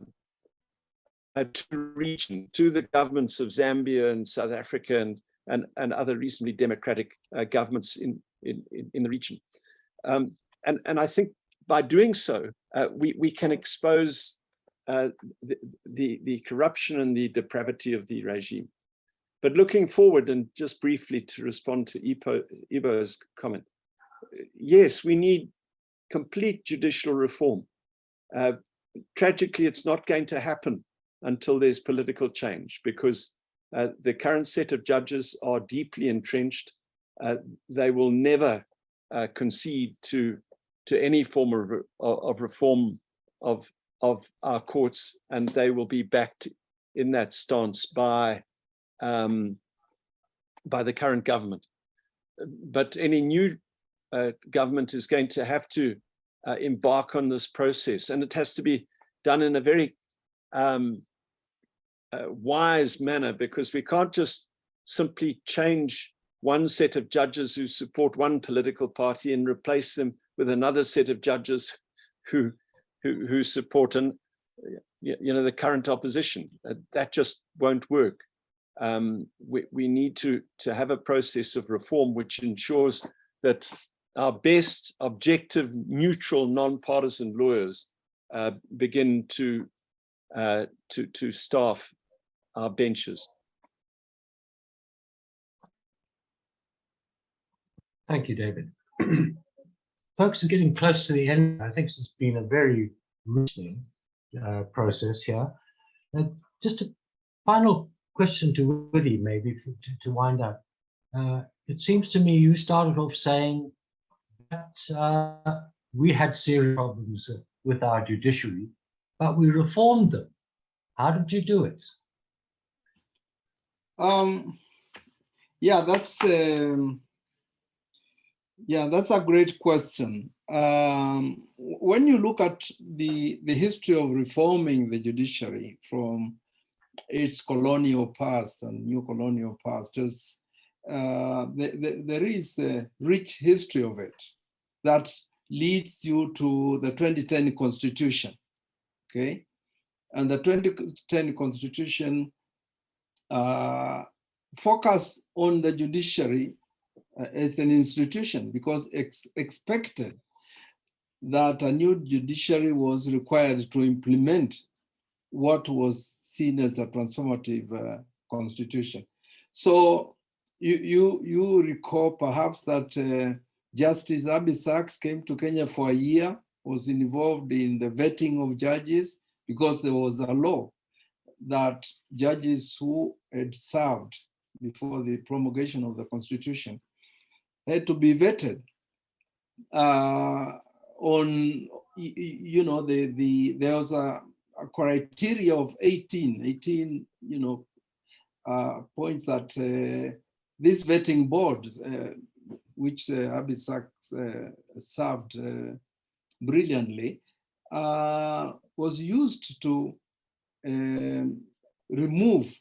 S5: to the region, to the governments of Zambia and South Africa and other reasonably democratic governments in the region. And I think by doing so, we can expose the corruption and the depravity of the regime. But looking forward, and just briefly to respond to Ibo's comment, yes, we need complete judicial reform. Tragically, it's not going to happen until there's political change, because the current set of judges are deeply entrenched. They will never concede to any form of reform of our courts, and they will be backed in that stance by the current government. But any new government is going to have to embark on this process, and it has to be done in a very wise manner, because we can't just simply change one set of judges who support one political party and replace them with another set of judges who support the current opposition. That just won't work. We need to have a process of reform which ensures that our best, objective, neutral, non-partisan lawyers begin to staff our benches.
S3: Thank you, David. Folks, are getting close to the end. I think this has been a very listening process here. Just a final question to Willie, maybe to wind up. It seems to me you started off saying that we had serious problems with our judiciary, but we reformed them. How did you do it?
S4: Yeah, that's a great question. When you look at the history of reforming the judiciary from its colonial past and new colonial past, there is a rich history of it that leads you to the 2010 Constitution, okay? And the 2010 Constitution focused on the judiciary as an institution, because expected that a new judiciary was required to implement what was seen as a transformative constitution. So you recall perhaps that Justice Abiy Sachs came to Kenya for a year, was involved in the vetting of judges, because there was a law that judges who had served before the promulgation of the constitution had to be vetted on, there was a criteria of 18 points that this vetting board, which Abiy Sachs served brilliantly, was used to remove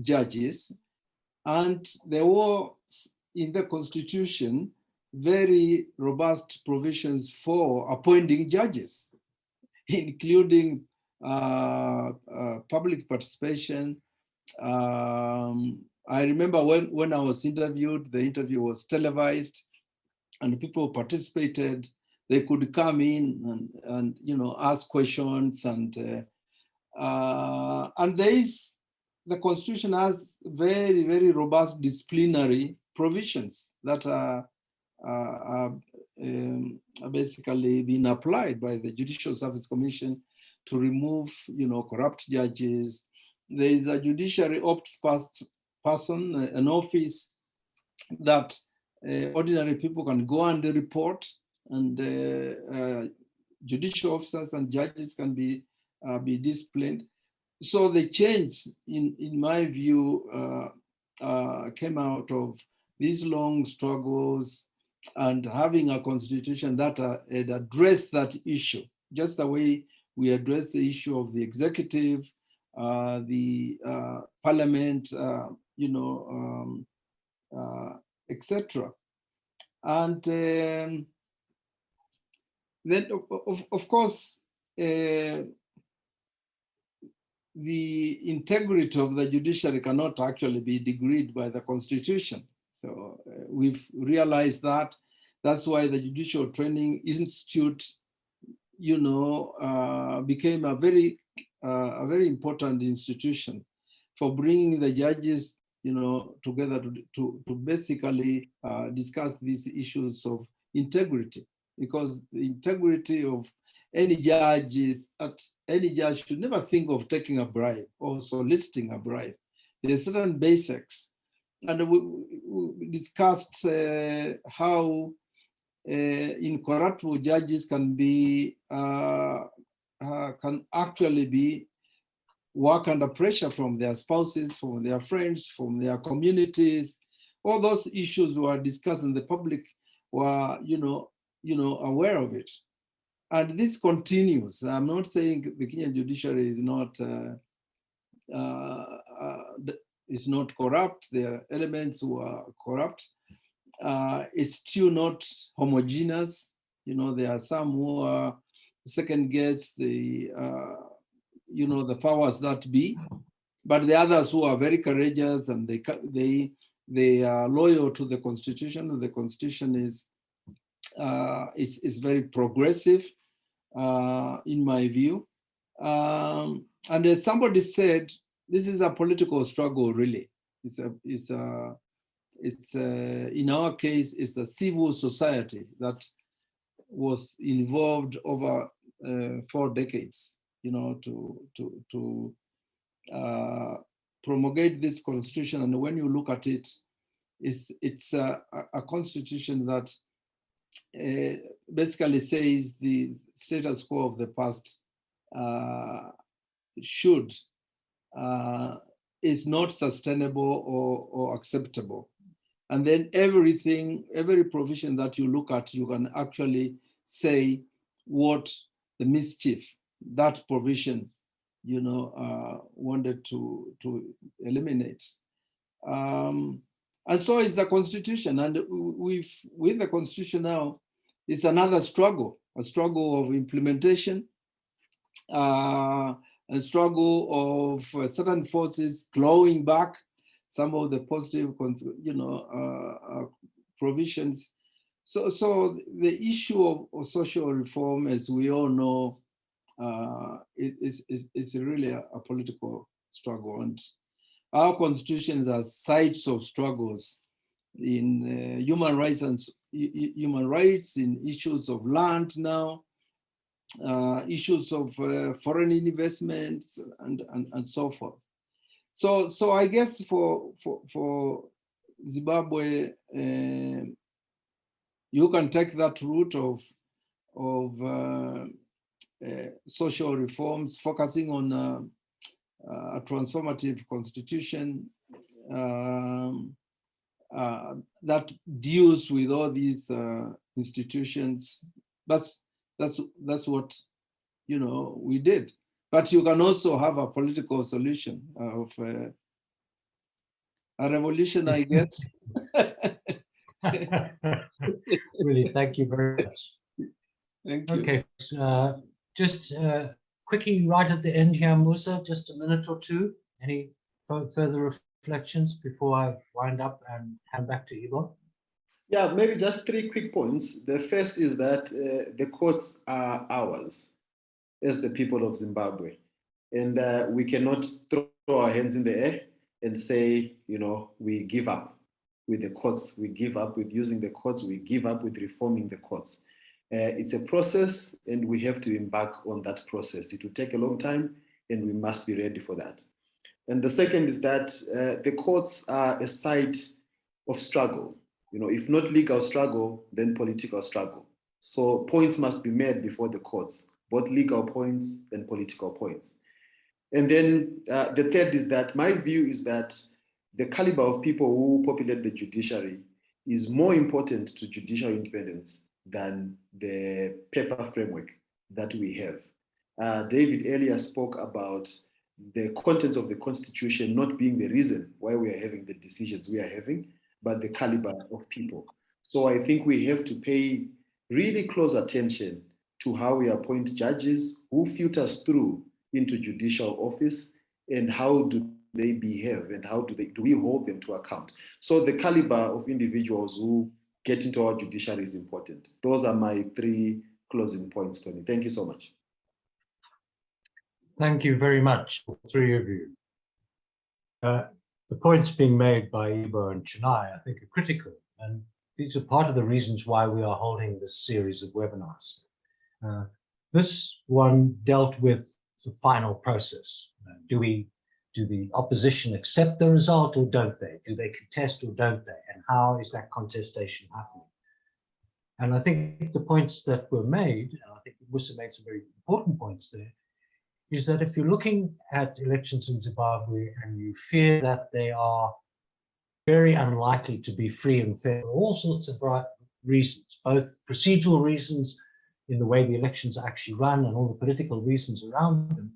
S4: judges. And there were in the constitution very robust provisions for appointing judges, including public participation. I remember when I was interviewed, the interview was televised and people participated. They could come in and ask questions, and the constitution has very, very robust disciplinary provisions that are basically being applied by the Judicial Service Commission to remove, corrupt judges. There is a judiciary ops person, an office that ordinary people can go and report, and judicial officers and judges can be disciplined. So the change, in my view, came out of these long struggles and having a constitution that had addressed that issue, just the way we address the issue of the executive, the parliament, etc. And Then, of course, the integrity of the judiciary cannot actually be degraded by the Constitution. So we've realized that. That's why the Judicial Training Institute, became a very important institution for bringing the judges, together to basically discuss these issues of integrity, because the integrity of any judge is that any judge should never think of taking a bribe or soliciting a bribe. There's certain basics. And we discussed how incorruptible judges can be, can actually be work under pressure from their spouses, from their friends, from their communities. All those issues were discussed and the public were, aware of it. And this continues. I'm not saying the Kenyan judiciary is not corrupt. There are elements who are corrupt. It's still not homogeneous. There are some who are second guess the powers that be, but the others who are very courageous and they are loyal to the Constitution. The Constitution is very progressive, in my view. And as somebody said, this is a political struggle, really. It's in our case, it's a civil society that was involved over 4 decades, to promulgate this constitution. And when you look at it, it's a constitution that basically says the status quo of the past is not sustainable or acceptable. And then every provision that you look at, you can actually say what the mischief that provision, wanted to eliminate. And so is the Constitution. And with the Constitution now, it's another struggle, a struggle of implementation, a struggle of certain forces clawing back some of the positive, provisions. So the issue of social reform, as we all know, is really a political struggle. And our constitutions are sites of struggles in human rights, in issues of land now, issues of foreign investments, and so forth. So I guess for Zimbabwe, you can take that route of social reforms, focusing on a transformative constitution that deals with all these institutions. That's what we did. But you can also have a political solution of a revolution, I guess.
S3: Really, thank you very much.
S4: Thank you.
S3: Okay, just quickly right at the end here, Musa, just a minute or two. Any further reflections before I wind up and hand back to Ivo?
S6: Yeah, maybe just 3 quick points. The first is that the courts are ours as the people of Zimbabwe. And we cannot throw our hands in the air and say, we give up with the courts, we give up with using the courts, we give up with reforming the courts. It's a process, and we have to embark on that process. It will take a long time, and we must be ready for that. And the second is that the courts are a site of struggle. If not legal struggle, then political struggle. So points must be made before the courts, both legal points and political points. And then the third is that my view is that the caliber of people who populate the judiciary is more important to judicial independence than the paper framework that we have. David earlier spoke about the contents of the Constitution not being the reason why we are having the decisions we are having, but the caliber of people. So I think we have to pay really close attention to how we appoint judges, who filters through into judicial office, and how do they behave, and how do we hold them to account? So the caliber of individuals who get into our judiciary is important. Those are my 3 closing points, Tony. Thank you so much.
S3: Thank you very much, all 3 of you. The points being made by Ibo and Chennai, I think, are critical, and these are part of the reasons why we are holding this series of webinars. This one dealt with the final process. Do the opposition accept the result or don't they? Do they contest or don't they? And how is that contestation happening? And I think the points that were made, and I think Musa made some very important points there, is that if you're looking at elections in Zimbabwe and you fear that they are very unlikely to be free and fair for all sorts of reasons, both procedural reasons in the way the elections are actually run and all the political reasons around them,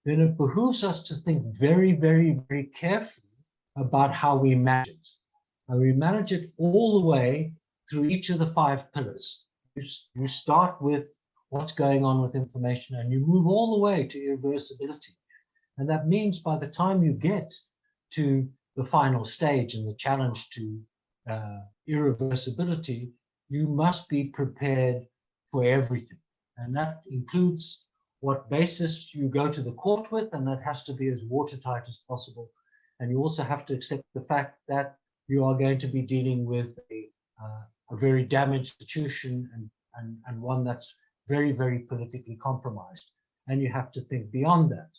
S3: then it behooves us to think very, very, very carefully about how we manage it. And we manage it all the way through each of the 5 pillars. You start with what's going on with information, and you move all the way to irreversibility. And that means by the time you get to the final stage and the challenge to irreversibility, you must be prepared for everything. And that includes what basis you go to the court with, and that has to be as watertight as possible. And you also have to accept the fact that you are going to be dealing with a very damaged institution and one that's very, very politically compromised. And you have to think beyond that.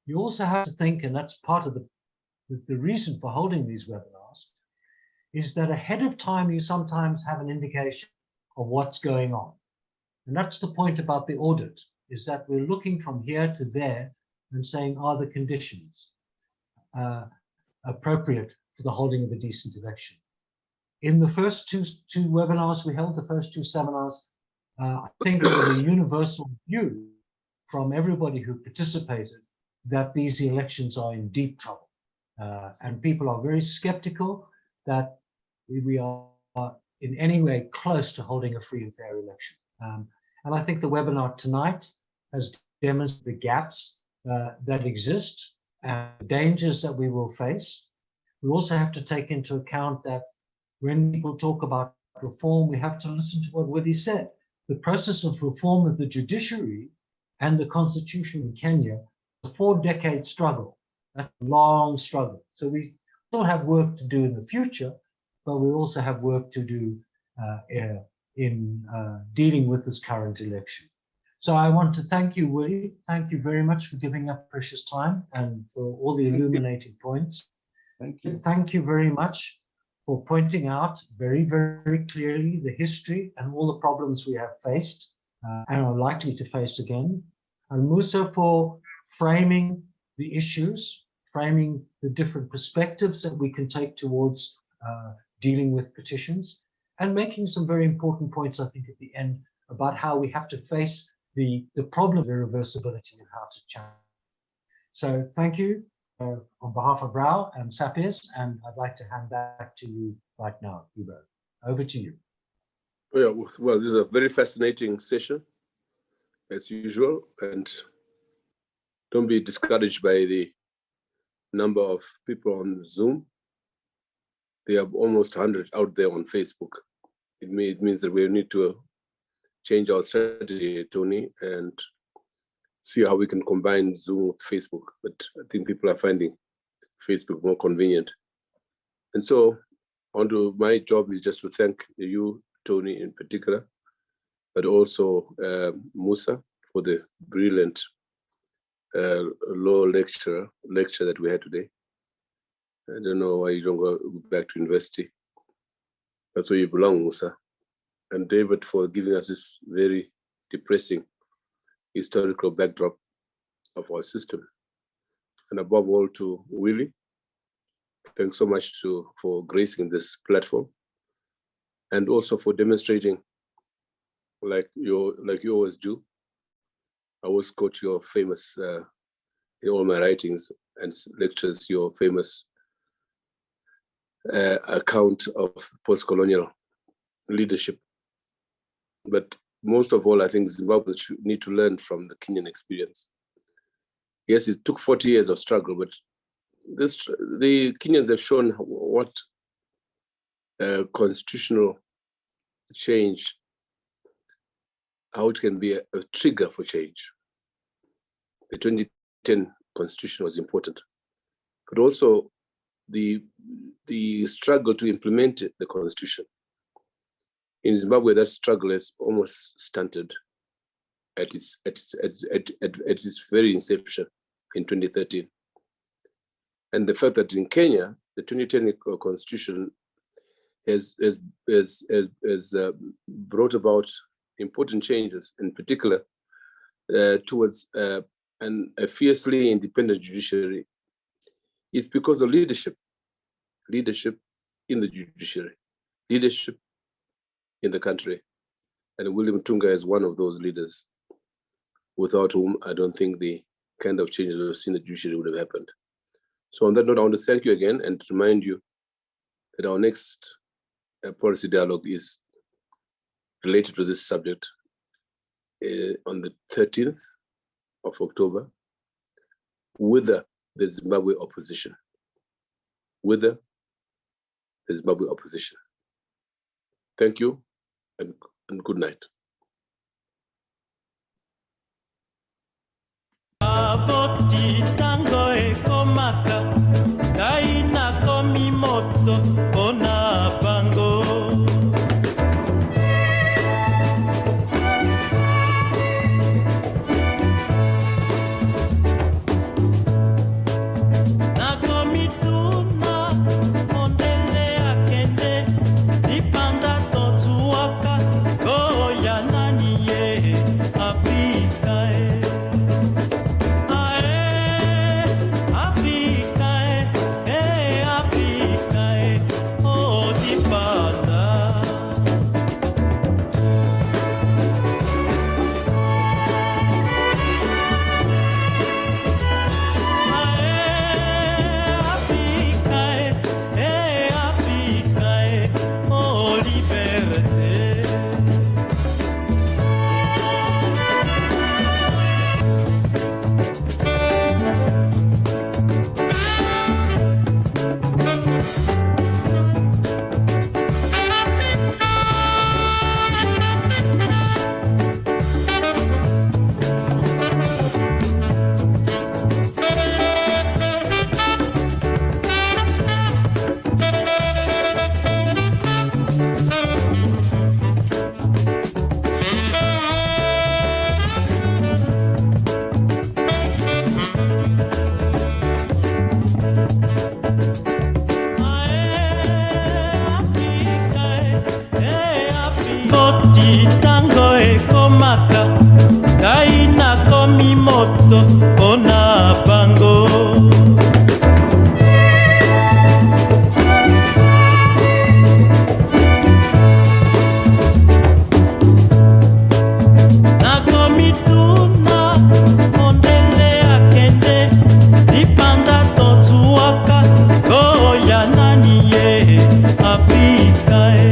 S3: You also have to think, and that's part of the reason for holding these webinars, is that ahead of time you sometimes have an indication of what's going on. And that's the point about the audit, is that we're looking from here to there and saying, are the conditions appropriate for the holding of a decent election? In the first two webinars we held, the first 2 seminars, I think there was a universal view from everybody who participated that these elections are in deep trouble. And people are very skeptical that we are in any way close to holding a free and fair election. And I think the webinar tonight has demonstrated the gaps that exist and the dangers that we will face. We also have to take into account that when people talk about reform, we have to listen to what Woody said. The process of reform of the judiciary and the constitution in Kenya is a 4-decade struggle. That's a long struggle. So we still have work to do in the future, but we also have work to do in dealing with this current election. So I want to thank you, Woody. Thank you very much for giving up precious time and for all the illuminating points.
S4: Thank you.
S3: Thank you very much for pointing out very, very clearly the history and all the problems we have faced and are likely to face again. And Musa for framing the issues, framing the different perspectives that we can take towards dealing with petitions, and making some very important points, I think, at the end about how we have to face the problem of irreversibility and how to challenge. So thank you on behalf of Rao and Sapis, and I'd like to hand back to you right now, Ibo. Over to you.
S2: Yeah, well, this is a very fascinating session, as usual, and don't be discouraged by the number of people on Zoom. There are almost 100 out there on Facebook. It means that we need to change our strategy, Tony, and see how we can combine Zoom with Facebook. But I think people are finding Facebook more convenient. And so my job is just to thank you, Tony, in particular, but also Musa for the brilliant law lecture that we had today. I don't know why you don't go back to university. That's where you belong, Musa. And David for giving us this very depressing historical backdrop of our system. And above all to Willie, thanks so much for gracing this platform and also for demonstrating, like you always do. I always quote your famous, in all my writings and lectures, your famous account of post-colonial leadership. But most of all, I think Zimbabwe should need to learn from the Kenyan experience. Yes, it took 40 years of struggle, but the Kenyans have shown what constitutional change, how it can be a trigger for change. The 2010 constitution was important, but also the struggle to implement the constitution. In Zimbabwe, that struggle is almost stunted at its very inception in 2013. And the fact that in Kenya, the 2010 constitution has brought about important changes, in particular towards a fiercely independent judiciary, is because of leadership in the judiciary, leadership in the country. And William Tunga is one of those leaders, without whom I don't think the kind of changes we've seen in the judiciary would have happened. So on that note, I want to thank you again and remind you that our next policy dialogue is related to this subject on the 13th of October with the Zimbabwe opposition. With the Zimbabwe opposition. Thank you and good night.
S1: Avoti tango ekomaka, kaina komi moto ona bango. Nakomi tuna mondele akende, ipanda totuaka, goya nani ye Afrika e. Tango ekomaka, kaina komi moto ona bango. Nakomi tuna mondele akende, ipanda totuaka, goya nani ye Afrika e.